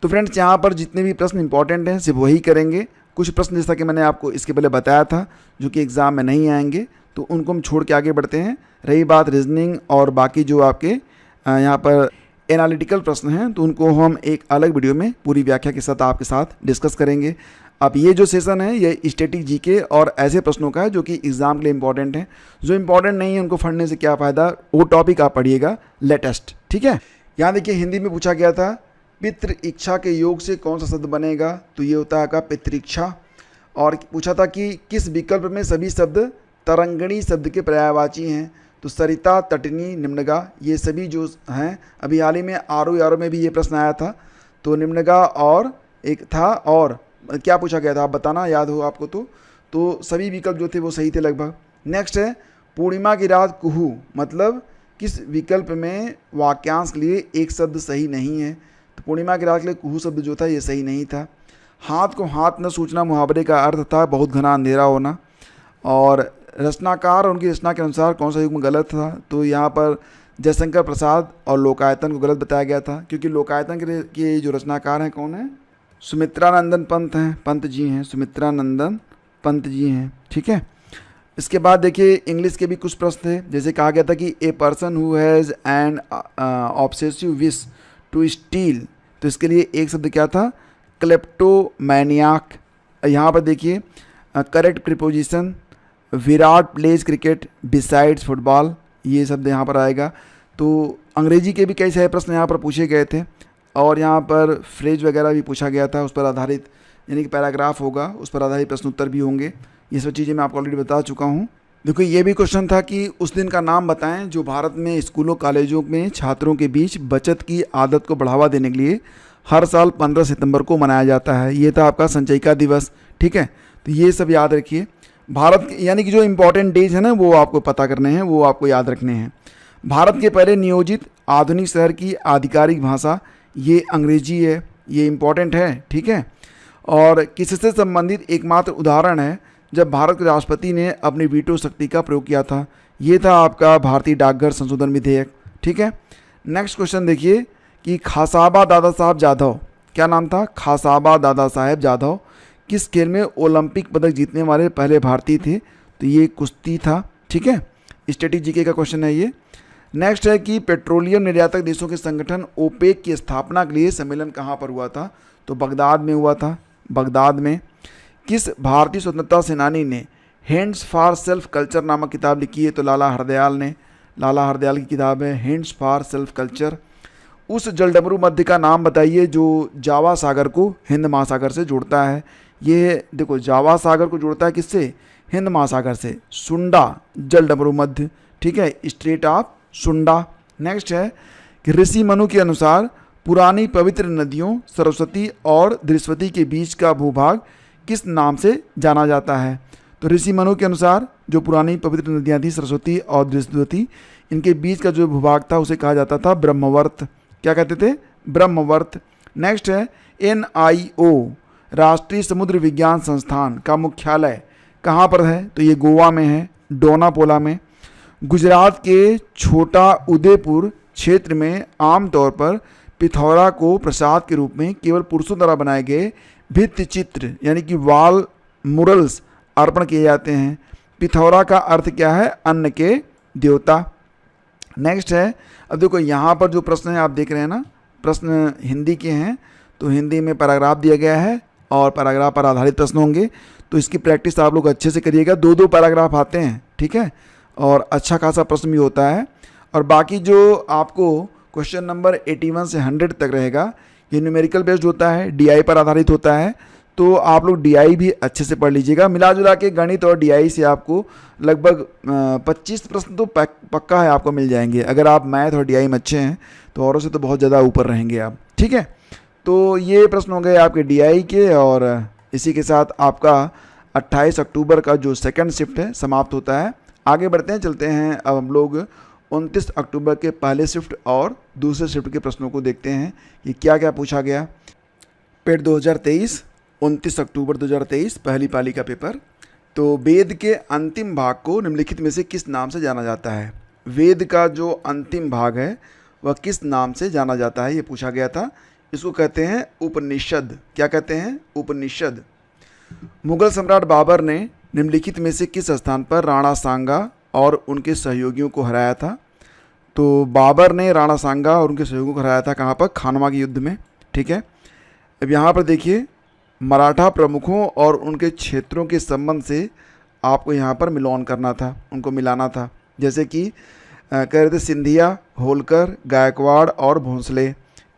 A: तो फ्रेंड्स यहाँ पर जितने भी प्रश्न इंपॉर्टेंट हैं सिर्फ वही करेंगे। कुछ प्रश्न जैसा कि मैंने आपको इसके पहले बताया था जो कि एग्ज़ाम में नहीं आएंगे, तो उनको हम छोड़ के आगे बढ़ते हैं। रही बात रीजनिंग और बाकी जो आपके यहाँ पर एनालिटिकल प्रश्न हैं, तो उनको हम एक अलग वीडियो में पूरी व्याख्या के साथ आपके साथ डिस्कस करेंगे। अब ये जो सेशन है ये स्टैटिक जीके और ऐसे प्रश्नों का है जो कि एग्ज़ाम के लिए इंपॉर्टेंट हैं। जो इंपॉर्टेंट नहीं है उनको पढ़ने से क्या फ़ायदा, वो टॉपिक आप पढ़िएगा लेटेस्ट। ठीक है। यहाँ देखिए हिंदी में पूछा गया था, पितृ इच्छा के योग से कौन सा शब्द बनेगा? तो ये होता है का पितृइच्छा। और पूछा था कि किस विकल्प में सभी शब्द तरंगणी शब्द के पर्यायवाची हैं? तो सरिता, तटनी, निम्नगा, ये सभी जो हैं। अभी हाल ही में आरो में भी ये प्रश्न आया था। तो निम्नगा और एक था और क्या पूछा गया था आप बताना, याद हो आपको तो सभी विकल्प जो थे वो सही थे लगभग। नेक्स्ट है पूर्णिमा की रात कुहू, मतलब किस विकल्प में वाक्यांश के लिए एक शब्द सही नहीं है? तो पूर्णिमा की रात के लिए कुहू शब्द जो था ये सही नहीं था। हाथ को हाथ न सूचना मुहावरे का अर्थ था बहुत घना अंधेरा होना। और रचनाकार और उनकी रचना के अनुसार कौन सा युग्म गलत था? तो यहाँ पर जयशंकर प्रसाद और लोकायतन को गलत बताया गया था, क्योंकि लोकायतन के जो रचनाकार हैं कौन है? सुमित्रानंदन पंत हैं, पंत जी हैं, सुमित्रानंदन पंत जी हैं, ठीक है। इसके बाद देखिए इंग्लिश के भी कुछ प्रश्न थे, जैसे कहा गया था कि a person who has an obsessive wish to steal, तो इसके लिए एक शब्द क्या था? क्लेप्टोमैनियाक। यहाँ पर देखिए correct preposition Virat pledge cricket besides football, ये शब्द यहाँ पर आएगा। तो अंग्रेजी के भी कई सारे प्रश्न यहाँ पर पूछे गए थे और यहाँ पर फ्रेज वगैरह भी पूछा गया था, उस पर आधारित यानी कि पैराग्राफ होगा, उस पर आधारित प्रश्न उत्तर भी होंगे। ये सब चीज़ें मैं आपको ऑलरेडी बता चुका हूँ। देखो ये भी क्वेश्चन था कि उस दिन का नाम बताएं जो भारत में स्कूलों कॉलेजों में छात्रों के बीच बचत की आदत को बढ़ावा देने के लिए हर साल 15 सितंबर को मनाया जाता है। ये था आपका संचयिका दिवस, ठीक है। तो ये सब याद रखिए। भारत यानी कि जो इम्पोर्टेंट डेज है ना वो आपको पता करने हैं, वो आपको याद रखने हैं। भारत के पहले नियोजित आधुनिक शहर की आधिकारिक भाषा ये अंग्रेजी है, ये इम्पोर्टेंट है, ठीक है। और किससे संबंधित एकमात्र उदाहरण है जब भारत के राष्ट्रपति ने अपनी वीटो शक्ति का प्रयोग किया था? ये था आपका भारतीय डाकघर संशोधन विधेयक, ठीक है। नेक्स्ट क्वेश्चन देखिए कि खासाबा दादा साहब जाधव, क्या नाम था? खासाबा दादा साहेब जाधव किस खेल में ओलंपिक पदक जीतने वाले पहले भारतीय थे? तो ये कुश्ती था, ठीक है। स्टैटिक जीके का क्वेश्चन है ये। नेक्स्ट है कि पेट्रोलियम निर्यातक देशों के संगठन ओपेक की स्थापना के लिए सम्मेलन कहाँ पर हुआ था? तो बगदाद में हुआ था, बगदाद में। किस भारतीय स्वतंत्रता सेनानी ने हैंड्स फॉर सेल्फ कल्चर नामक किताब लिखी है? तो लाला हरदयाल ने, लाला हरदयाल की किताब है हैंड्स फॉर सेल्फ कल्चर। उस जलडमरू मध्य का नाम बताइए जो जावा सागर को हिंद महासागर से जोड़ता है। ये देखो जावा सागर को जोड़ता है किससे? हिंद महासागर से। सुंडा जलडमरू मध्य, ठीक है, स्ट्रेट ऑफ सुंडा। नेक्स्ट है कि ऋषि मनु के अनुसार पुरानी पवित्र नदियों सरस्वती और दृश्वती के बीच का भूभाग किस नाम से जाना जाता है? तो ऋषि मनु के अनुसार जो पुरानी पवित्र नदियाँ थी सरस्वती और दृश्वती, इनके बीच का जो भूभाग था उसे कहा जाता था ब्रह्मवर्त। क्या कहते थे? ब्रह्मवर्त। नेक्स्ट है NIO राष्ट्रीय समुद्र विज्ञान संस्थान का मुख्यालय कहाँ पर है? तो ये गोवा में है, डोनापोला में। गुजरात के छोटा उदयपुर क्षेत्र में आमतौर पर पिथौरा को प्रसाद के रूप में केवल पुरुषों द्वारा बनाए गए भित्ति चित्र यानी कि वाल मुरल्स अर्पण किए जाते हैं। पिथौरा का अर्थ क्या है? अन्न के देवता। नेक्स्ट है, अब देखो यहाँ पर जो प्रश्न है आप देख रहे हैं ना, प्रश्न हिंदी के हैं, तो हिंदी में पैराग्राफ दिया गया है और पैराग्राफ पर आधारित प्रश्न होंगे, तो इसकी प्रैक्टिस आप लोग अच्छे से करिएगा। 2-2 पैराग्राफ आते हैं, ठीक है, और अच्छा खासा प्रश्न भी होता है। और बाकी जो आपको क्वेश्चन नंबर 81 से 100 तक रहेगा, ये न्यूमेरिकल बेस्ड होता है, DI पर आधारित होता है, तो आप लोग DI भी अच्छे से पढ़ लीजिएगा। मिला जुला के गणित और DI से आपको लगभग 25 प्रश्न तो पक्का है आपको मिल जाएंगे। अगर आप मैथ और DI में अच्छे हैं तो औरों से तो बहुत ज़्यादा ऊपर रहेंगे आप, ठीक है। तो ये प्रश्न हो गए आपके DI के, और इसी के साथ आपका 28 अक्टूबर का जो सेकंड शिफ्ट है समाप्त होता है। आगे बढ़ते हैं, चलते हैं अब हम लोग 29 अक्टूबर के पहले शिफ्ट और दूसरे शिफ्ट के प्रश्नों को देखते हैं कि क्या क्या पूछा गया। पेट 2023 29 अक्टूबर 2023 पहली पाली का पेपर। तो वेद के अंतिम भाग को निम्नलिखित में से किस नाम से जाना जाता है? वेद का जो अंतिम भाग है वह किस नाम से जाना जाता है, ये पूछा गया था। इसको कहते हैं उपनिषद। क्या कहते हैं? उपनिषद। मुगल सम्राट बाबर ने निम्नलिखित में से किस स्थान पर राणा सांगा और उनके सहयोगियों को हराया था? तो बाबर ने राणा सांगा और उनके सहयोगियों को हराया था कहाँ पर? खानवा के युद्ध में, ठीक है। अब यहाँ पर देखिए मराठा प्रमुखों और उनके क्षेत्रों के संबंध से आपको यहाँ पर मिलान करना था, उनको मिलाना था। जैसे कि कह रहे थे सिंधिया, होलकर, गायकवाड़ और भोंसले,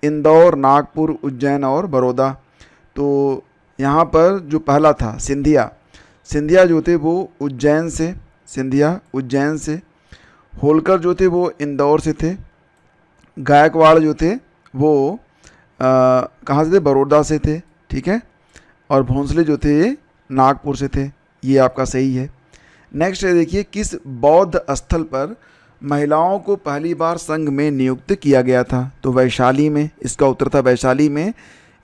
A: इंदौर, नागपुर, उज्जैन और बड़ौदा। तो यहाँ पर जो पहला था सिंधिया, सिंधिया जो थे वो उज्जैन से, सिंधिया उज्जैन से। होलकर जो थे वो इंदौर से थे। गायकवाड़ जो थे वो कहाँ से थे? बड़ौदा से थे, ठीक है। और भोंसले जो थे ये नागपुर से थे। ये आपका सही है। नेक्स्ट है देखिए, किस बौद्ध स्थल पर महिलाओं को पहली बार संघ में नियुक्त किया गया था? तो वैशाली में, इसका उत्तर था वैशाली में।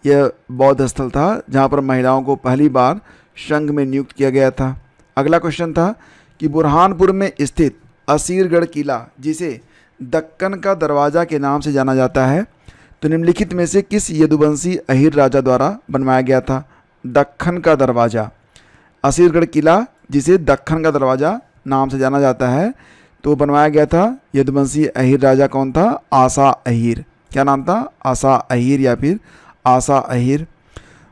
A: यह बौद्ध स्थल था जहाँ पर महिलाओं को पहली बार संघ में नियुक्त किया गया था। अगला क्वेश्चन था कि बुरहानपुर में स्थित असीरगढ़ किला, जिसे दक्कन का दरवाज़ा के नाम से जाना जाता है, तो निम्नलिखित में से किस यदुवंशी अहीर राजा द्वारा बनवाया गया था? दक्कन का दरवाज़ा, असीरगढ़ किला जिसे दक्कन का दरवाज़ा नाम से जाना जाता है, तो बनवाया गया था यदुवंशी अहीर राजा। कौन था? आसा अहीर। क्या नाम था? आसा अहीर या फिर आसा अहीर।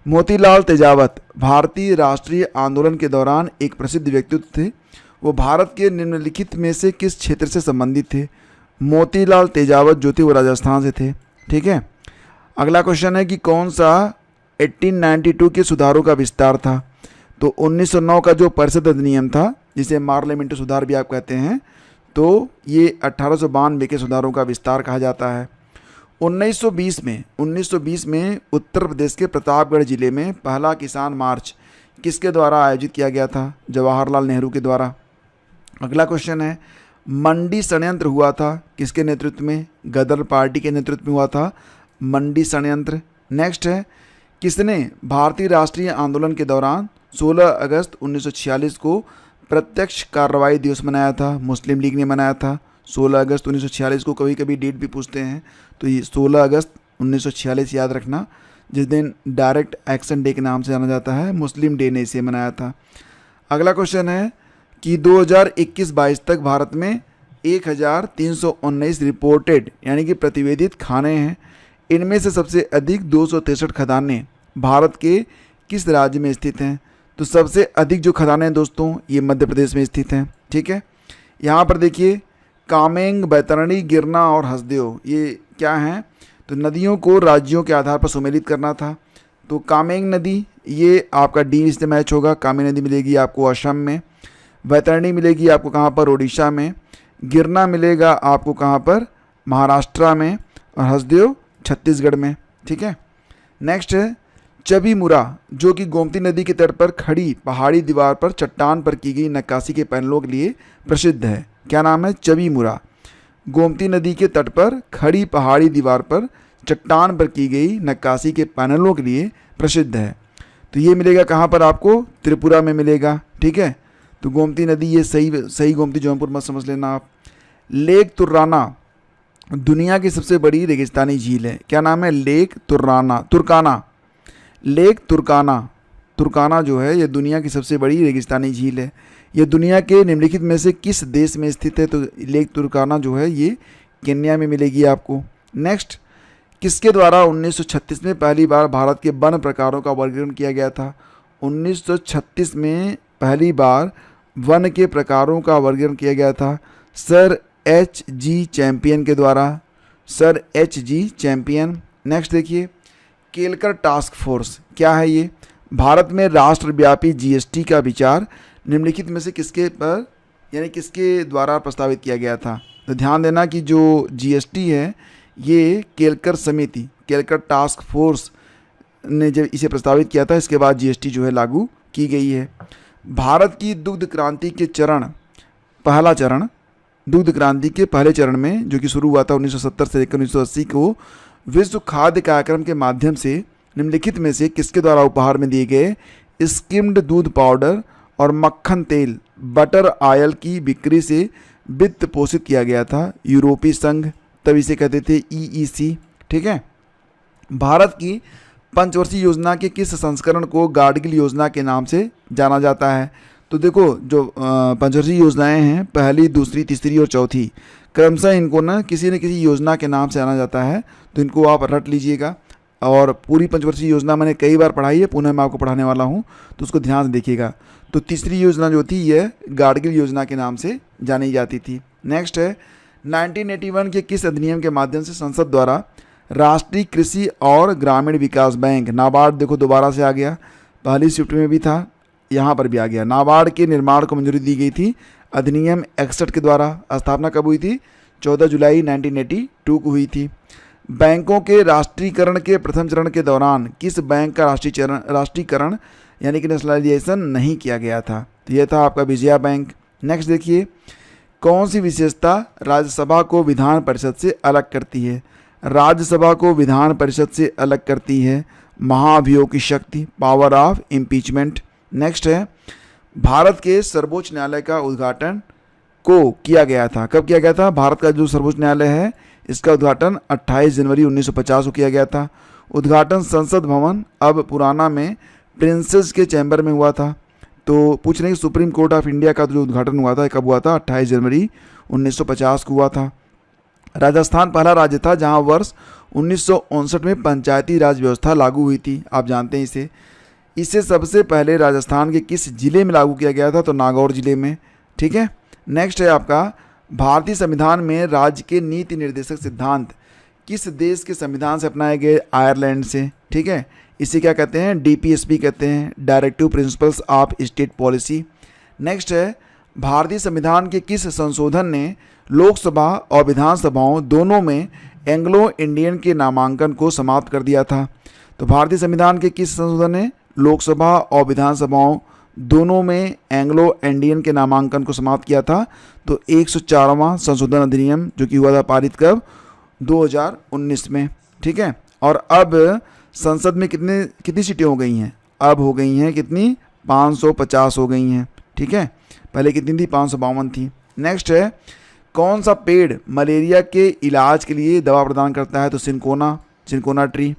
A: मोतीलाल तेजावत भारतीय राष्ट्रीय आंदोलन के दौरान एक प्रसिद्ध व्यक्तित्व थे। वो भारत के निम्नलिखित में से किस क्षेत्र से संबंधित थे? मोतीलाल तेजावत जो थे वो राजस्थान से थे। ठीक है। अगला क्वेश्चन है कि कौन सा 1892 के सुधारों का विस्तार था? तो 1909 का जो परिषद अधिनियम था, जिसे पार्लियामेंट्री सुधार भी आप कहते हैं, तो ये 1892 के सुधारों का विस्तार कहा जाता है। 1920 में उत्तर प्रदेश के प्रतापगढ़ जिले में पहला किसान मार्च किसके द्वारा आयोजित किया गया था? जवाहरलाल नेहरू के द्वारा। अगला क्वेश्चन है, मंडी षड्यंत्र हुआ था किसके नेतृत्व में? गदर पार्टी के नेतृत्व में हुआ था मंडी षड्यंत्र। नेक्स्ट है, किसने भारतीय राष्ट्रीय आंदोलन के दौरान 16 अगस्त 1946 को प्रत्यक्ष कार्रवाई दिवस मनाया था? मुस्लिम लीग ने मनाया था 16 अगस्त 1946 को। कभी कभी डेट भी पूछते हैं, तो ये 16 अगस्त 1946 याद रखना, जिस दिन डायरेक्ट एक्शन डे के नाम से जाना जाता है। मुस्लिम डे ने इसे मनाया था। अगला क्वेश्चन है कि 2021-22 तक भारत में 1319 रिपोर्टेड यानी कि प्रतिवेदित खाने हैं। इनमें से सबसे अधिक 263 खदानें भारत के किस राज्य में स्थित हैं? तो सबसे अधिक जो खदानें दोस्तों ये मध्य प्रदेश में स्थित हैं। ठीक है। यहाँ पर देखिए, कामेंग, बैतरणी, गिरना और हसदेव ये क्या हैं? तो नदियों को राज्यों के आधार पर सुमेलित करना था। तो कामेंग नदी ये आपका डी से मैच होगा। कामेंग नदी मिलेगी आपको असम में। बैतरणी मिलेगी आपको कहाँ पर? ओडिशा में। गिरना मिलेगा आपको कहाँ पर? महाराष्ट्र में। और हसदेव छत्तीसगढ़ में। ठीक है। नेक्स्ट है, चबीमुरा जो कि गोमती नदी के तट पर खड़ी पहाड़ी दीवार पर चट्टान पर की गई नक्काशी के पैनलों के लिए प्रसिद्ध है। क्या नाम है? चबीमुरा। गोमती नदी के तट पर खड़ी पहाड़ी दीवार पर चट्टान पर की गई नक्काशी के पैनलों के लिए प्रसिद्ध है। तो ये मिलेगा कहाँ पर आपको? त्रिपुरा में मिलेगा। ठीक है। तो गोमती नदी ये सही गोमती जौनपुर मत समझ लेना आप। लेक तुर्राना दुनिया की सबसे बड़ी रेगिस्तानी झील है। क्या नाम है? लेक तुर्काना। लेक तुर्काना जो है ये दुनिया की सबसे बड़ी रेगिस्तानी झील है। ये दुनिया के निम्नलिखित में से किस देश में स्थित है? तो लेक तुर्काना जो है ये केन्या में मिलेगी आपको। नेक्स्ट, किसके द्वारा 1936 में पहली बार भारत के वन प्रकारों का वर्गीकरण किया गया था? 1936 में पहली बार वन के प्रकारों का वर्गीकरण किया गया था सर H.G. चैंपियन के द्वारा। Sir H.G. चैंपियन। नेक्स्ट देखिए, केलकर टास्क फोर्स क्या है? ये भारत में राष्ट्रव्यापी जीएसटी का विचार निम्नलिखित में से किसके पर यानी किसके द्वारा प्रस्तावित किया गया था? तो ध्यान देना कि जो जीएसटी है ये केलकर समिति, केलकर टास्क फोर्स ने जब इसे प्रस्तावित किया था, इसके बाद जीएसटी जो है लागू की गई है। भारत की दुग्ध क्रांति के पहला चरण दुग्ध क्रांति के पहले चरण में जो कि शुरू हुआ था 1970 से लेकर 1980 को विश्व खाद्य कार्यक्रम के माध्यम से निम्नलिखित में से किसके द्वारा उपहार में दिए गए स्किम्ड दूध पाउडर और मक्खन तेल बटर ऑयल की बिक्री से वित्त पोषित किया गया था? यूरोपीय संघ, तब इसे कहते थे EEC। ठीक है। भारत की पंचवर्षीय योजना के किस संस्करण को गाडगिल योजना के नाम से जाना जाता है? तो देखो, जो पंचवर्षीय योजनाएं हैं, पहली, दूसरी, तीसरी और चौथी, क्रमशः इनको ना किसी न किसी योजना के नाम से जाना जाता है। तो इनको आप रट लीजिएगा। और पूरी पंचवर्षीय योजना मैंने कई बार पढ़ाई है, पुनः मैं आपको पढ़ाने वाला हूँ, तो उसको ध्यान से देखिएगा। तो तीसरी योजना जो थी यह गाडगिल योजना के नाम से जानी जाती थी। नेक्स्ट है, 1981 के किस अधिनियम के माध्यम से संसद द्वारा राष्ट्रीय कृषि और ग्रामीण विकास बैंक नाबार्ड, देखो दोबारा से आ गया, पहली शिफ्ट में भी था, यहाँ पर भी आ गया, नाबार्ड के निर्माण को मंजूरी दी गई थी? अधिनियम 61 के द्वारा। स्थापना कब हुई थी? 14 जुलाई 1982 को हुई थी। बैंकों के राष्ट्रीयकरण के प्रथम चरण के दौरान किस बैंक का राष्ट्रीयकरण यानी कि नेशनलाइजेशन नहीं किया गया था? तो यह था आपका विजया बैंक। नेक्स्ट देखिए, कौन सी विशेषता राज्यसभा को विधान परिषद से अलग करती है? राज्यसभा को विधान परिषद से अलग करती है महाभियोग की शक्ति, पावर ऑफ इम्पीचमेंट। नेक्स्ट है, भारत के सर्वोच्च न्यायालय का उद्घाटन को किया गया था? कब किया गया था? भारत का जो सर्वोच्च न्यायालय है इसका उद्घाटन 28 जनवरी 1950 को किया गया था। उद्घाटन संसद भवन अब पुराना में प्रिंसेस के चैम्बर में हुआ था। तो पूछ रहे हैं कि सुप्रीम कोर्ट ऑफ इंडिया का जो उद्घाटन हुआ था कब हुआ था? 28 जनवरी 1950 को हुआ था। राजस्थान पहला राज्य था जहां वर्ष 1959 में पंचायती राज व्यवस्था लागू हुई थी। आप जानते हैं इसे सबसे पहले राजस्थान के किस जिले में लागू किया गया था? तो नागौर जिले में। ठीक है। नेक्स्ट है आपका, भारतीय संविधान में राज्य के नीति निर्देशक सिद्धांत किस देश के संविधान से अपनाए गए? आयरलैंड से। ठीक है। इसे क्या कहते हैं? DPSP कहते हैं, directive principles of state policy. Next है, भारतीय संविधान के किस संशोधन ने लोकसभा और विधानसभाओं दोनों में एंग्लो इंडियन के नामांकन को समाप्त कर दिया था? तो भारतीय संविधान के किस संशोधन ने लोकसभा और विधानसभाओं दोनों में एंग्लो इंडियन के नामांकन को समाप्त किया था? तो 104वां संशोधन अधिनियम जो कि हुआ था पारित कब? 2019 में। ठीक है। और अब संसद में कितनी सीटें हो गई हैं? अब हो गई हैं कितनी? 550 हो गई हैं। ठीक है। पहले कितनी थी? 552 थी। नेक्स्ट है, कौन सा पेड़ मलेरिया के इलाज के लिए दवा प्रदान करता है? तो सिंकोना ट्री।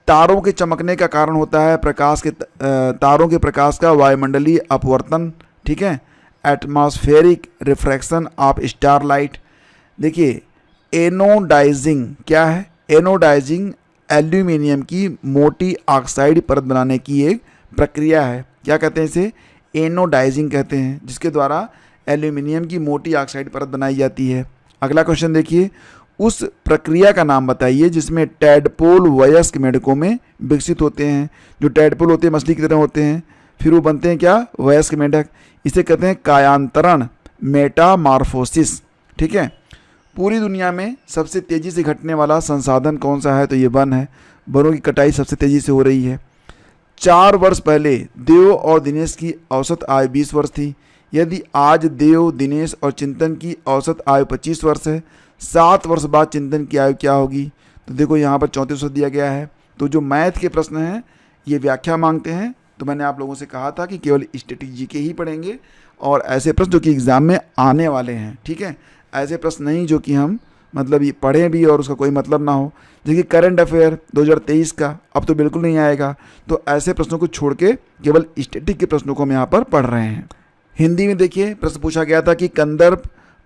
A: तारों के चमकने का कारण होता है तारों के प्रकाश का वायुमंडलीय अपवर्तन। ठीक है। Atmospheric refraction of starlight. देखिए, एनोडाइजिंग क्या है? एनोडाइजिंग एल्यूमिनियम की मोटी ऑक्साइड परत बनाने की एक प्रक्रिया है। क्या कहते हैं इसे? एनोडाइजिंग कहते हैं, जिसके द्वारा एल्यूमिनियम की मोटी ऑक्साइड परत बनाई जाती है। अगला क्वेश्चन देखिए, उस प्रक्रिया का नाम बताइए जिसमें टैडपोल वयस्क मेंढकों में विकसित होते हैं। जो टैडपोल होते हैं मछली की तरह होते हैं, फिर वो बनते हैं क्या? वयस्क मेंढक। इसे कहते हैं कायांतरण, मेटामॉर्फोसिस। ठीक है। पूरी दुनिया में सबसे तेज़ी से घटने वाला संसाधन कौन सा है? तो ये वन है। वनों की कटाई सबसे तेज़ी से हो रही है। 4 वर्ष पहले देव और दिनेश की औसत आयु 20 वर्ष थी। यदि आज देव, दिनेश और चिंतन की औसत आयु 25 वर्ष है, 7 वर्ष बाद चिंतन की आयु क्या होगी? तो देखो यहाँ पर 34 वर्ष दिया गया है। तो जो मैथ के प्रश्न हैं ये व्याख्या मांगते हैं। तो मैंने आप लोगों से कहा था कि केवल स्टैटिक जीके ही पढ़ेंगे और ऐसे प्रश्न जो कि एग्ज़ाम में आने वाले हैं। ठीक है। ऐसे प्रश्न नहीं जो कि हम मतलब ये पढ़ें भी और उसका कोई मतलब ना हो। जैसे करंट अफेयर 2023 का अब तो बिल्कुल नहीं आएगा। तो ऐसे प्रश्नों को छोड़ के केवल स्टैटिक के प्रश्नों को हम यहाँ पर पढ़ रहे हैं। हिंदी में देखिए, प्रश्न पूछा गया था कि कंदर्प,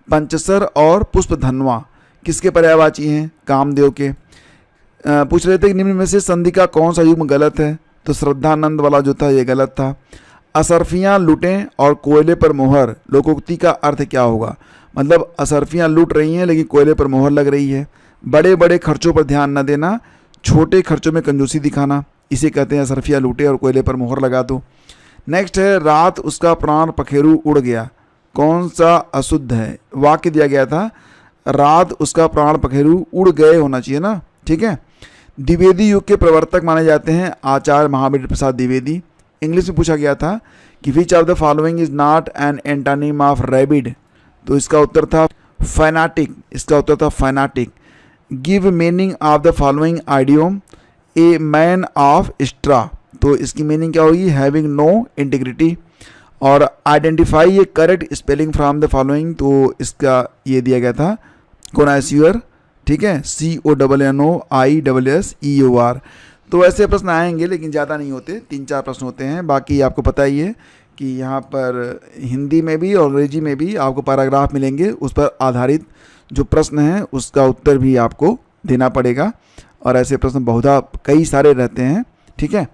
A: पंचसर और पुष्पधनवा किसके पर्यायवाची हैं? कामदेव के। पूछ रहे थे कि निम्न में से संधि का कौन सा युग्म गलत है? तो श्रद्धानंद वाला जो था ये गलत था। असरफियाँ लूटें और कोयले पर मोहर लोकोक्ति का अर्थ क्या होगा? मतलब असरफियाँ लूट रही हैं लेकिन कोयले पर मोहर लग रही है। बड़े बड़े खर्चों पर ध्यान न देना, छोटे खर्चों में कंजूसी दिखाना, इसे कहते हैं असरफियाँ लूटे और कोयले पर मोहर लगा दो। नेक्स्ट है, रात उसका प्राण पखेरु उड़ गया। कौन सा अशुद्ध है? वाक्य दिया गया था रात उसका प्राण पखेरु उड़ गए होना चाहिए ना। ठीक है। द्विवेदी युग के प्रवर्तक माने जाते हैं आचार्य महावीर प्रसाद द्विवेदी। इंग्लिश में पूछा गया था कि which of the following is not an antonym of rabid? तो इसका उत्तर था फैनाटिक। इसका उत्तर था fanatic. Give meaning of the following idiom, a man of straw. तो इसकी मीनिंग क्या होगी? Having no integrity. और identify a correct spelling from the following. तो इसका ये दिया गया था कोनासियर। ठीक है। CONNOISSEOR। तो ऐसे प्रश्न आएंगे लेकिन ज़्यादा नहीं होते, 3-4 प्रश्न होते हैं। बाकी आपको पता ही है कि यहाँ पर हिंदी में भी और अंग्रेजी में भी आपको पैराग्राफ मिलेंगे, उस पर आधारित जो प्रश्न हैं उसका उत्तर भी आपको देना पड़ेगा। और ऐसे प्रश्न बहुधा कई सारे रहते हैं। ठीक है।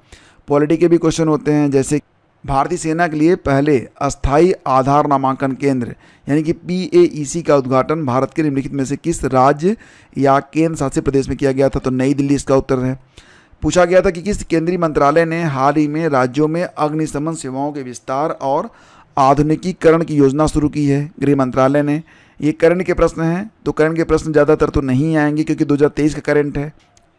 A: पॉलिटी के भी क्वेश्चन होते हैं, जैसे भारतीय सेना के लिए पहले अस्थाई आधार नामांकन केंद्र यानी कि PAEC का उद्घाटन भारत के निम्नलिखित में से किस राज्य या केंद्र शासित प्रदेश में किया गया था? तो नई दिल्ली इसका उत्तर है। पूछा गया था कि किस केंद्रीय मंत्रालय ने हाल ही में राज्यों में अग्निशमन सेवाओं के विस्तार और आधुनिकीकरण की योजना शुरू की है? गृह मंत्रालय ने। ये करंट के प्रश्न हैं, तो करंट के प्रश्न ज़्यादातर तो नहीं आएंगे क्योंकि 2023 का करंट है।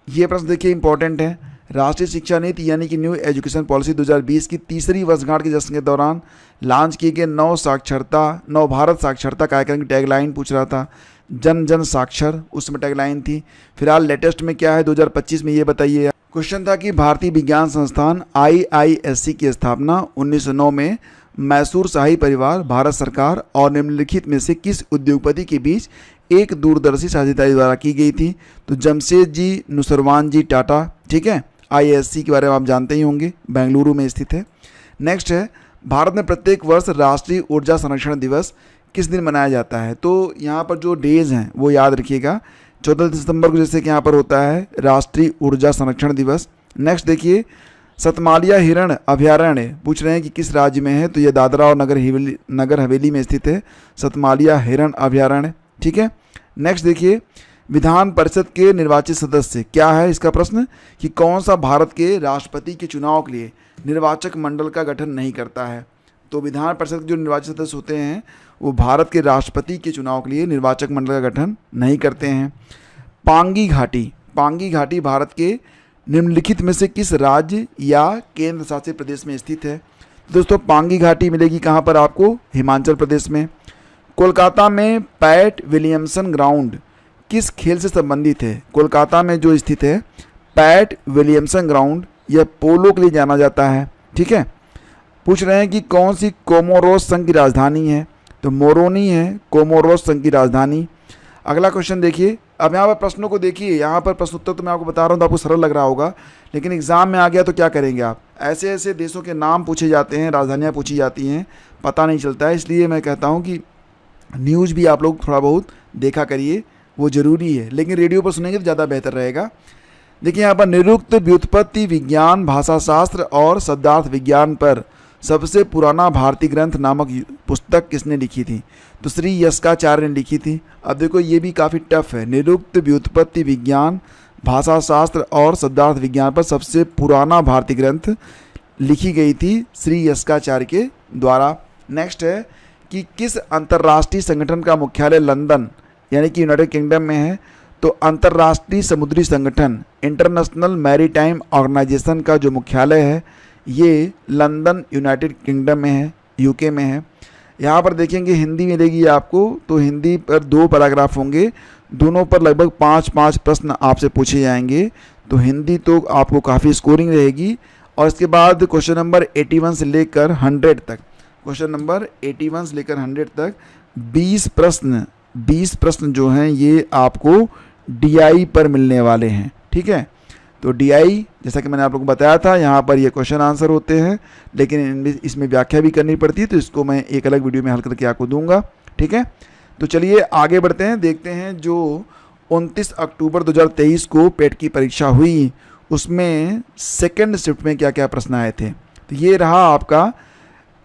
A: ये प्रश्न देखिए इंपॉर्टेंट है। राष्ट्रीय शिक्षा नीति यानी कि न्यू एजुकेशन पॉलिसी 2020 की तीसरी वर्षगांठ के जश्न के दौरान लॉन्च किए गए नव भारत साक्षरता कार्यक्रम की टैगलाइन पूछ रहा था, जन जन साक्षर, उसमें टैगलाइन थी। फिलहाल लेटेस्ट में क्या है 2025 में, ये बताइए। क्वेश्चन था कि भारतीय विज्ञान संस्थान IISc की स्थापना 1909 में मैसूर शाही परिवार, भारत सरकार और निम्नलिखित में से किस उद्योगपति के बीच एक दूरदर्शी साझेदारी द्वारा की गई थी? तो जमशेद जी नुसरवान जी टाटा। ठीक है, IISc के बारे में आप जानते ही होंगे, बेंगलुरु में स्थित है। नेक्स्ट है, भारत में प्रत्येक वर्ष राष्ट्रीय ऊर्जा संरक्षण दिवस किस दिन मनाया जाता है? तो यहाँ पर जो डेज हैं वो याद रखिएगा। 14 दिसंबर को जैसे कि यहाँ पर होता है राष्ट्रीय ऊर्जा संरक्षण दिवस। नेक्स्ट देखिए, सतमालिया हिरण अभयारण्य पूछ रहे हैं कि किस राज्य में है? तो ये दादरा और नगर हवेली में स्थित है सतमालिया हिरण अभयारण्य। ठीक है, नेक्स्ट देखिए, विधान परिषद के निर्वाचित सदस्य क्या है इसका प्रश्न, कि कौन सा भारत के राष्ट्रपति के चुनाव के लिए निर्वाचक मंडल का गठन नहीं करता है? तो विधान परिषद के जो निर्वाचित सदस्य होते हैं वो भारत के राष्ट्रपति के चुनाव के लिए निर्वाचक मंडल का गठन नहीं करते हैं। पांगी घाटी भारत के निम्नलिखित में से किस राज्य या केंद्र शासित प्रदेश में स्थित है? दोस्तों पांगी घाटी मिलेगी कहाँ पर आपको? हिमाचल प्रदेश में। कोलकाता में पैट विलियमसन ग्राउंड किस खेल से संबंधित है? कोलकाता में जो स्थित है पैट विलियमसन ग्राउंड, यह पोलो के लिए जाना जाता है। ठीक है, पूछ रहे हैं कि कौन सी कोमोरोस संघ की राजधानी है? तो मोरोनी है कोमोरोस संघ की राजधानी। अगला क्वेश्चन देखिए, अब यहाँ पर प्रश्नों को देखिए, यहाँ पर प्रश्न उत्तर तो मैं आपको बता रहा हूँ तो आपको सरल लग रहा होगा, लेकिन एग्जाम में आ गया तो क्या करेंगे आप? ऐसे ऐसे देशों के नाम पूछे जाते हैं, राजधानियाँ पूछी जाती हैं, पता नहीं चलता है। इसलिए मैं कहता हूँ कि न्यूज़ भी आप लोग थोड़ा बहुत देखा करिए, वो ज़रूरी है, लेकिन रेडियो पर सुनेंगे तो ज़्यादा बेहतर रहेगा। देखिए यहाँ पर निरुक्त व्युत्पत्ति विज्ञान, भाषाशास्त्र और शब्दार्थ विज्ञान पर सबसे पुराना भारतीय ग्रंथ नामक पुस्तक किसने लिखी थी? तो श्री यस्काचार्य ने लिखी थी। अब देखो ये भी काफ़ी टफ है। निरुक्त व्युत्पत्ति विज्ञान, भाषाशास्त्र और शब्दार्थ विज्ञान पर सबसे पुराना भारतीय ग्रंथ लिखी गई थी श्री यस्काचार्य के द्वारा। नेक्स्ट है कि किस अंतर्राष्ट्रीय संगठन का मुख्यालय लंदन यानी कि यूनाइटेड किंगडम में है? तो अंतर्राष्ट्रीय समुद्री संगठन इंटरनेशनल मैरीटाइम ऑर्गेनाइजेशन का जो मुख्यालय है ये लंदन यूनाइटेड किंगडम में है, यूके में है। यहाँ पर देखेंगे हिंदी मिलेगी आपको, तो हिंदी पर 2 पैराग्राफ होंगे, दोनों पर लगभग 5-5 प्रश्न आपसे पूछे जाएंगे, तो हिंदी तो आपको काफ़ी स्कोरिंग रहेगी। और इसके बाद क्वेश्चन नंबर 81 से लेकर 100 तक, क्वेश्चन नंबर 81 से लेकर 100 तक 20 प्रश्न जो हैं ये आपको DI पर मिलने वाले हैं। ठीक है, तो DI जैसा कि मैंने आप लोगों को बताया था, यहाँ पर ये क्वेश्चन आंसर होते हैं, लेकिन इसमें व्याख्या भी करनी पड़ती है, तो इसको मैं एक अलग वीडियो में हल करके आपको दूंगा। ठीक है, तो चलिए आगे बढ़ते हैं, देखते हैं जो 29 अक्टूबर 2023 को पेट की परीक्षा हुई उसमें सेकंड शिफ्ट में क्या क्या प्रश्न आए थे। तो ये रहा आपका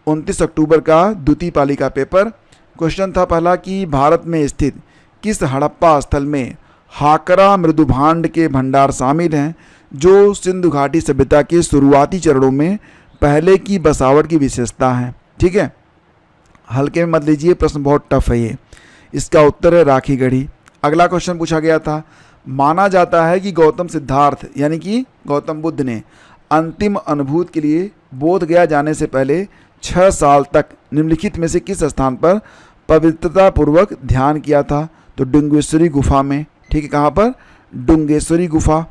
A: 29 अक्टूबर का द्वितीय पाली का पेपर। क्वेश्चन था पहला कि भारत में स्थित किस हड़प्पा स्थल में हाकरा मृदुभांड के भंडार शामिल हैं जो सिंधु घाटी सभ्यता के शुरुआती चरणों में पहले की बसावट की विशेषता है? ठीक है, हल्के में मत लीजिए, प्रश्न बहुत टफ है ये। इसका उत्तर है राखी गढ़ी। अगला क्वेश्चन पूछा गया था, माना जाता है कि गौतम सिद्धार्थ यानी कि गौतम बुद्ध ने अंतिम अनुभूति के लिए बोध गया जाने से पहले 6 साल तक निम्नलिखित में से किस स्थान पर पवित्रता पूर्वक ध्यान किया था? तो डुंगेश्वरी गुफा में। ठीक है, कहाँ पर? डुंगेश्वरी गुफा।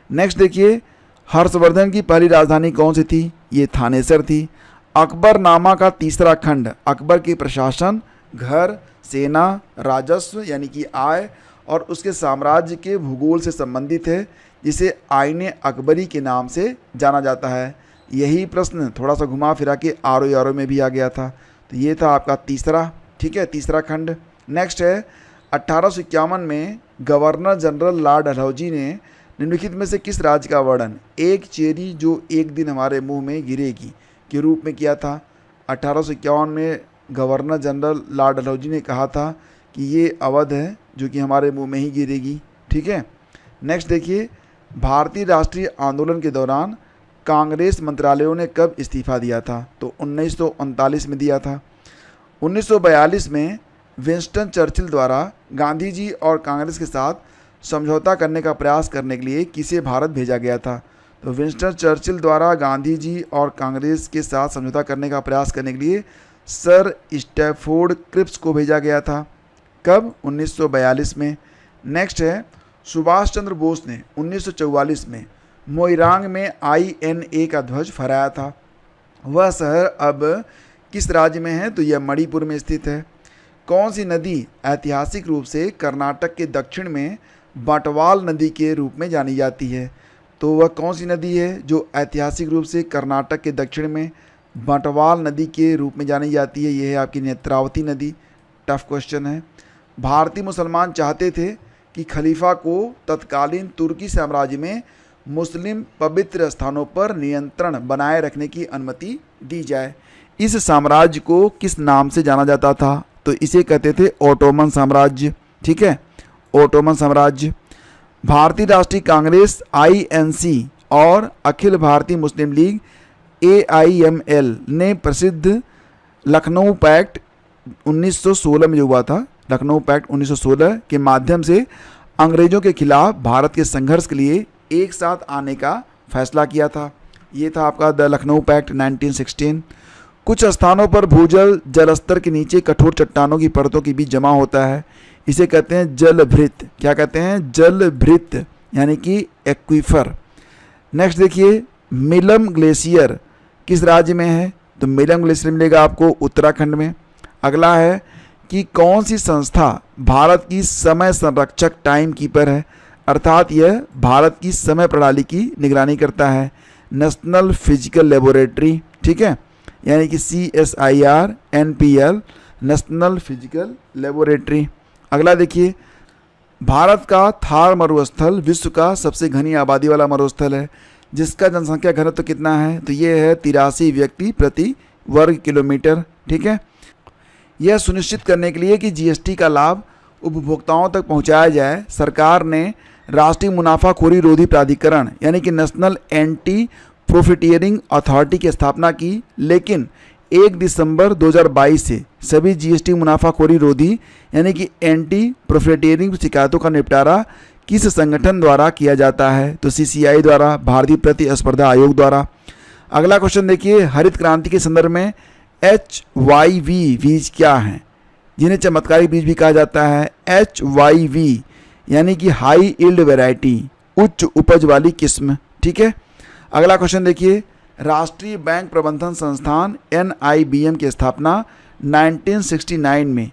A: नेक्स्ट देखिए, हर्षवर्धन की पहली राजधानी कौन सी थी? ये थानेसर थी। अकबरनामा का तीसरा खंड अकबर के प्रशासन, घर, सेना, राजस्व यानी कि आय और उसके साम्राज्य के भूगोल से संबंधित है, जिसे आईने अकबरी के नाम से जाना जाता है। यही प्रश्न थोड़ा सा घुमा फिरा के आरो में भी आ गया था। तो ये था आपका तीसरा, ठीक है, तीसरा खंड। नेक्स्ट है 1851 में गवर्नर जनरल लॉर्ड डलहौजी ने निम्नलिखित में से किस राज्य का वर्णन एक चेरी जो एक दिन हमारे मुंह में गिरेगी के रूप में किया था? 1851 में गवर्नर जनरल लॉर्ड डलहौजी ने कहा था कि ये अवध है जो कि हमारे मुंह में ही गिरेगी। ठीक है, नेक्स्ट देखिए, भारतीय राष्ट्रीय आंदोलन के दौरान कांग्रेस मंत्रालयों ने कब इस्तीफा दिया था? तो 1939 में दिया था। 1942 में विंस्टन चर्चिल द्वारा गांधी जी और कांग्रेस के साथ समझौता करने का प्रयास करने के लिए किसे भारत भेजा गया था? तो विंस्टन चर्चिल द्वारा गांधी जी और कांग्रेस के साथ समझौता करने का प्रयास करने के लिए सर स्टैफोर्ड क्रिप्स को भेजा गया था। कब? 1942 में। नेक्स्ट है, सुभाष चंद्र बोस ने 1944 में मोइरांग में INA का ध्वज फहराया था। वह शहर अब किस राज्य में है? तो यह मणिपुर में स्थित है। कौन सी नदी ऐतिहासिक रूप से कर्नाटक के दक्षिण में बटवाल नदी के रूप में जानी जाती है? तो वह कौन सी नदी है जो ऐतिहासिक रूप से कर्नाटक के दक्षिण में बटवाल नदी के रूप में जानी जाती है? यह है आपकी नेत्रावती नदी। टफ क्वेश्चन है। भारतीय मुसलमान चाहते थे कि खलीफा को तत्कालीन तुर्की साम्राज्य में मुस्लिम पवित्र स्थानों पर नियंत्रण बनाए रखने की अनुमति दी जाए। इस साम्राज्य को किस नाम से जाना जाता था? तो इसे कहते थे ओटोमन साम्राज्य। ठीक है, ओटोमन साम्राज्य। भारतीय राष्ट्रीय कांग्रेस INC और अखिल भारतीय मुस्लिम लीग AIML ने प्रसिद्ध लखनऊ पैक्ट 1916 में जो हुआ था, लखनऊ पैक्ट 1916 के माध्यम से अंग्रेजों के खिलाफ भारत के संघर्ष के लिए एक साथ आने का फैसला किया था। ये था आपका द लखनऊ पैक्ट 1916। कुछ स्थानों पर भूजल जलस्तर के नीचे कठोर चट्टानों की परतों के बीच जमा होता है, इसे कहते हैं जलभृत। क्या कहते हैं? जलभृत, यानी कि एक्वीफर। नेक्स्ट देखिए, मिलम ग्लेशियर किस राज्य में है? तो मिलम ग्लेशियर मिलेगा आपको उत्तराखंड में। अगला है कि कौन सी संस्था भारत की समय संरक्षक टाइम कीपर है, अर्थात यह भारत की समय प्रणाली की निगरानी करता है? National physical laboratory. ठीक है, यानी कि CSIR NPL, national physical laboratory. अगला देखिए, भारत का थार मरुस्थल विश्व का सबसे घनी आबादी वाला मरुस्थल है, जिसका जनसंख्या घनत्व कितना है? तो ये है 83 व्यक्ति प्रति वर्ग किलोमीटर। ठीक है, यह सुनिश्चित करने के लिए कि GST का लाभ उपभोक्ताओं तक पहुंचाया जाए, सरकार ने राष्ट्रीय मुनाफाखोरी रोधी प्राधिकरण यानी कि नेशनल एंटी प्रॉफिटियरिंग अथॉरिटी की स्थापना की। लेकिन 1 दिसंबर 2022 से सभी GST मुनाफाखोरी रोधी यानी कि एंटी प्रॉफिटियरिंग शिकायतों का निपटारा किस संगठन द्वारा किया जाता है? तो CCI द्वारा, भारतीय प्रतिस्पर्धा आयोग द्वारा। अगला क्वेश्चन देखिए, हरित क्रांति के संदर्भ में HYV बीज क्या हैं, जिन्हें चमत्कारी बीज भी कहा जाता है? HYV यानी कि हाई यील्ड वैरायटी, उच्च उपज वाली किस्म। ठीक है, अगला क्वेश्चन देखिए, राष्ट्रीय बैंक प्रबंधन संस्थान NIBM की स्थापना 1969 में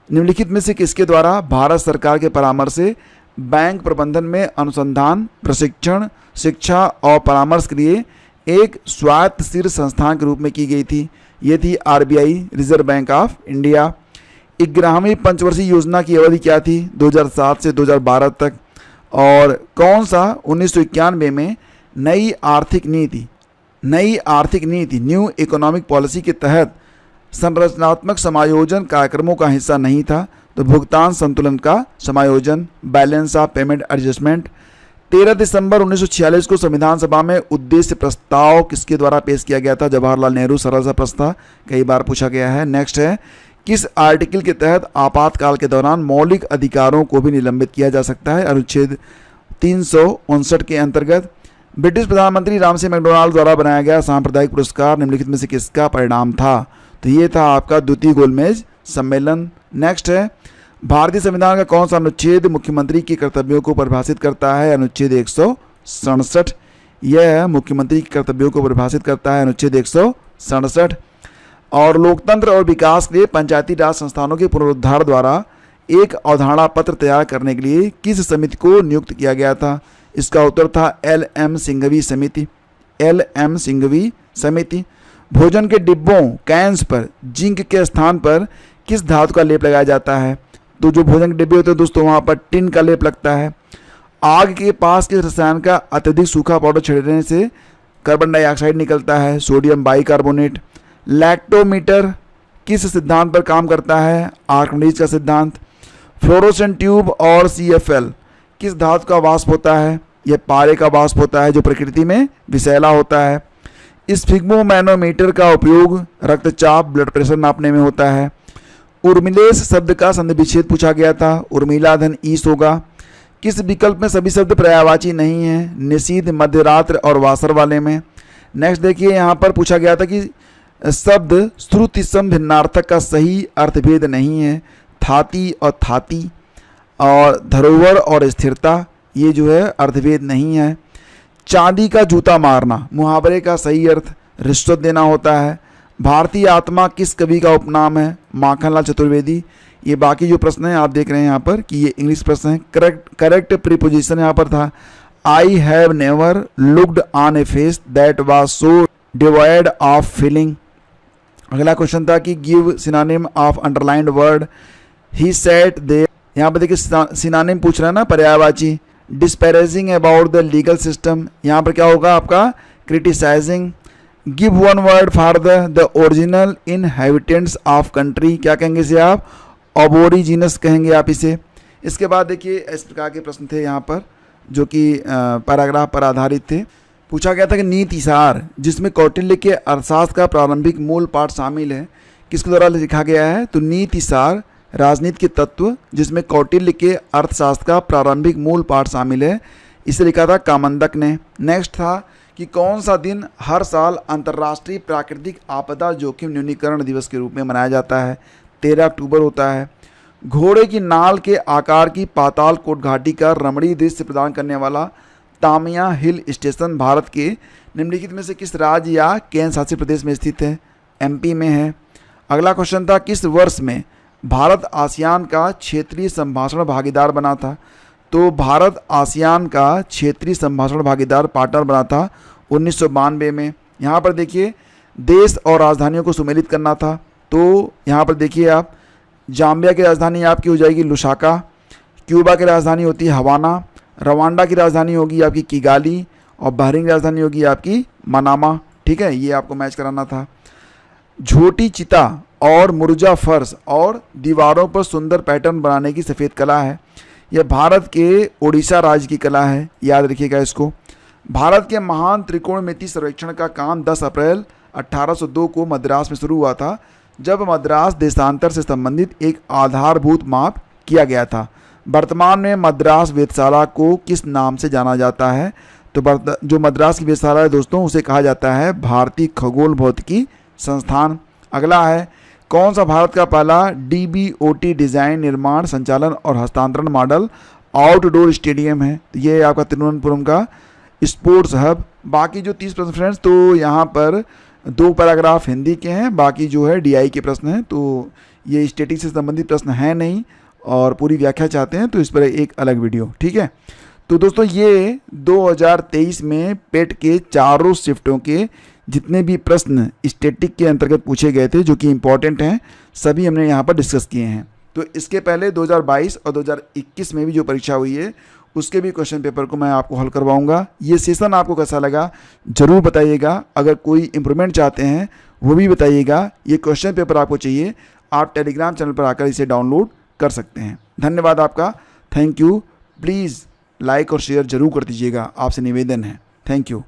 A: निम्नलिखित में से किसके द्वारा भारत सरकार के परामर्श से बैंक प्रबंधन में अनुसंधान, प्रशिक्षण, शिक्षा और परामर्श के लिए एक स्वायत्त शीर्ष संस्थान के रूप में की गई थी? ये थी RBI, reserve bank of India. 11वीं पंचवर्षीय योजना की अवधि क्या थी? 2007 से 2012 तक। और कौन सा 1991 में नई आर्थिक नीति न्यू इकोनॉमिक पॉलिसी के तहत संरचनात्मक समायोजन कार्यक्रमों का हिस्सा नहीं था? तो भुगतान संतुलन का समायोजन, बैलेंस ऑफ पेमेंट एडजस्टमेंट। 13 दिसंबर 1946 को संविधान सभा में उद्देश्य प्रस्ताव किसके द्वारा पेश किया गया था? जवाहरलाल नेहरू। सरल सा प्रश्न था, कई बार पूछा गया है। नेक्स्ट है, किस आर्टिकल के तहत आपातकाल के दौरान मौलिक अधिकारों को भी निलंबित किया जा सकता है? अनुच्छेद 359 के अंतर्गत। ब्रिटिश प्रधानमंत्री रामसे मैकडोनाल्ड द्वारा बनाया गया सांप्रदायिक पुरस्कार निम्नलिखित में से किसका परिणाम था? तो ये था आपका द्वितीय गोलमेज सम्मेलन। नेक्स्ट है, भारतीय संविधान का कौन सा अनुच्छेद मुख्यमंत्री के कर्तव्यों को परिभाषित करता है? अनुच्छेद 167। यह मुख्यमंत्री के कर्तव्यों को परिभाषित करता है, अनुच्छेद 167। और लोकतंत्र और विकास के लिए पंचायती राज संस्थानों के पुनरुद्धार द्वारा एक अवधारणा पत्र तैयार करने के लिए किस समिति को नियुक्त किया गया था? इसका उत्तर था LM सिंघवी समिति। LM सिंघवी समिति। भोजन के डिब्बों कैंस पर जिंक के स्थान पर किस धातु का लेप लगाया जाता है? तो जो भोजन के डिब्बे होते हैं दोस्तों, वहाँ पर टिन का लेप लगता है। आग के पास किस रसायन का अत्यधिक सूखा पाउडर छिड़कने से कार्बन डाइऑक्साइड निकलता है? Sodium bicarbonate. लैक्टोमीटर किस सिद्धांत पर काम करता है? आर्किमिडीज का सिद्धांत। फ्लोरोसेंट ट्यूब और CFL किस धातु का वाष्प होता है? यह पारे का वाष्प होता है, जो प्रकृति में विषैला होता है। स्फिग्मोमैनोमीटर का उपयोग रक्तचाप, ब्लड प्रेशर नापने में होता है। उर्मिलेश शब्द का संधि विच्छेद पूछा गया था, उर्मिला धन ईस होगा। किस विकल्प में सभी शब्द पर्यायवाची नहीं है? निषीध, मध्यरात्र और वासर वाले में। नेक्स्ट देखिए, यहाँ पर पूछा गया था कि शब्द श्रुति सम भिन्नार्थक का सही अर्थभेद नहीं है। थाती और थाती और धरोहर और स्थिरता, ये जो है अर्थभेद नहीं है। चांदी का जूता मारना, मुहावरे का सही अर्थ रिश्वत देना होता है। भारतीय आत्मा किस कवि का उपनाम है? माखनलाल चतुर्वेदी। ये बाकी जो प्रश्न हैं आप देख रहे हैं यहाँ पर कि ये इंग्लिश प्रश्न है। करेक्ट प्रीपोजिशन यहाँ पर था, I have never looked on a face that was so devoid of feeling. अगला क्वेश्चन था कि give synonym of underlined word. He sat there, यहाँ पर देखिए सिनोनिम पूछ रहा है ना, पर्यायवाची। Disparaging about the legal system, यहाँ पर क्या होगा आपका? Criticising. Give one word for the original inhabitants of country, क्या कहेंगे इसे आप? ओबोरिजिनस कहेंगे आप इसे। इसके बाद देखिए इस प्रकार के प्रश्न थे यहाँ पर जो कि पैराग्राफ पर आधारित थे। पूछा गया था कि नीति सार, जिसमें कौटिल्य के अर्थशास्त्र का प्रारंभिक मूल पाठ शामिल है, किसके द्वारा लिखा गया है? तो नीति सार राजनीति के तत्व, जिसमें कौटिल्य के अर्थशास्त्र का प्रारंभिक मूल पाठ शामिल है, इसे लिखा था कामंदक ने। नेक्स्ट था कि कौन सा दिन हर साल अंतर्राष्ट्रीय प्राकृतिक आपदा जोखिम न्यूनीकरण दिवस के रूप में मनाया जाता है? 13 अक्टूबर होता है। घोड़े की नाल के आकार की पाताल कोट घाटी का रमणीय दृश्य प्रदान करने वाला तामिया हिल स्टेशन भारत के निम्नलिखित में से किस राज्य या केंद्र शासित प्रदेश में स्थित है? एमपी में है। अगला क्वेश्चन था, किस वर्ष में भारत आसियान का क्षेत्रीय संभाषण भागीदार बना था? तो भारत आसियान का क्षेत्रीय संभाषण भागीदार पार्टनर बना था 1992 में। यहाँ पर देखिए देश और राजधानियों को सुमेलित करना था, तो यहाँ पर देखिए आप, जाम्बिया की राजधानी आपकी हो जाएगी लुसाका, क्यूबा की राजधानी होती है हवाना, रवांडा की राजधानी होगी आपकी किगाली और बहरीन की राजधानी होगी आपकी मनामा। ठीक है, ये आपको मैच कराना था। झोटी चिता और मुर्जा फर्श और दीवारों पर सुंदर पैटर्न बनाने की सफ़ेद कला है। यह भारत के ओडिशा राज्य की कला है, याद रखिएगा इसको। भारत के महान त्रिकोणमिति सर्वेक्षण का काम 10 अप्रैल 1802 को मद्रास में शुरू हुआ था, जब मद्रास देशांतर से संबंधित एक आधारभूत माप किया गया था। वर्तमान में मद्रास वेधशाला को किस नाम से जाना जाता है? तो जो मद्रास की वेधशाला है दोस्तों, उसे कहा जाता है भारतीय खगोल भौतिकी संस्थान। अगला है, कौन सा भारत का पहला डीबीओटी डिज़ाइन, निर्माण, संचालन और हस्तांतरण मॉडल आउटडोर स्टेडियम है? ये आपका तिरुवनंतपुरम का स्पोर्ट्स हब। बाकी जो 30 प्रश्न फ्रेंड्स, तो यहाँ पर 2 पैराग्राफ हिंदी के हैं, बाकी जो है डीआई के प्रश्न हैं। तो ये स्टैटिक्स से संबंधित प्रश्न हैं नहीं और पूरी व्याख्या चाहते हैं तो इस पर एक अलग वीडियो। ठीक है, तो दोस्तों ये 2023 में पेट के चारों शिफ्टों के जितने भी प्रश्न स्टैटिक के अंतर्गत पूछे गए थे जो कि इम्पॉर्टेंट हैं, सभी हमने यहाँ पर डिस्कस किए हैं। तो इसके पहले 2022 और 2021 में भी जो परीक्षा हुई है उसके भी क्वेश्चन पेपर को मैं आपको हल करवाऊंगा। ये सेशन आपको कैसा लगा ज़रूर बताइएगा। अगर कोई इम्प्रूवमेंट चाहते हैं वो भी बताइएगा। ये क्वेश्चन पेपर आपको चाहिए, आप टेलीग्राम चैनल पर आकर इसे डाउनलोड कर सकते हैं। धन्यवाद आपका, थैंक यू। प्लीज़ लाइक और शेयर ज़रूर कर दीजिएगा, आपसे निवेदन है। Thank you.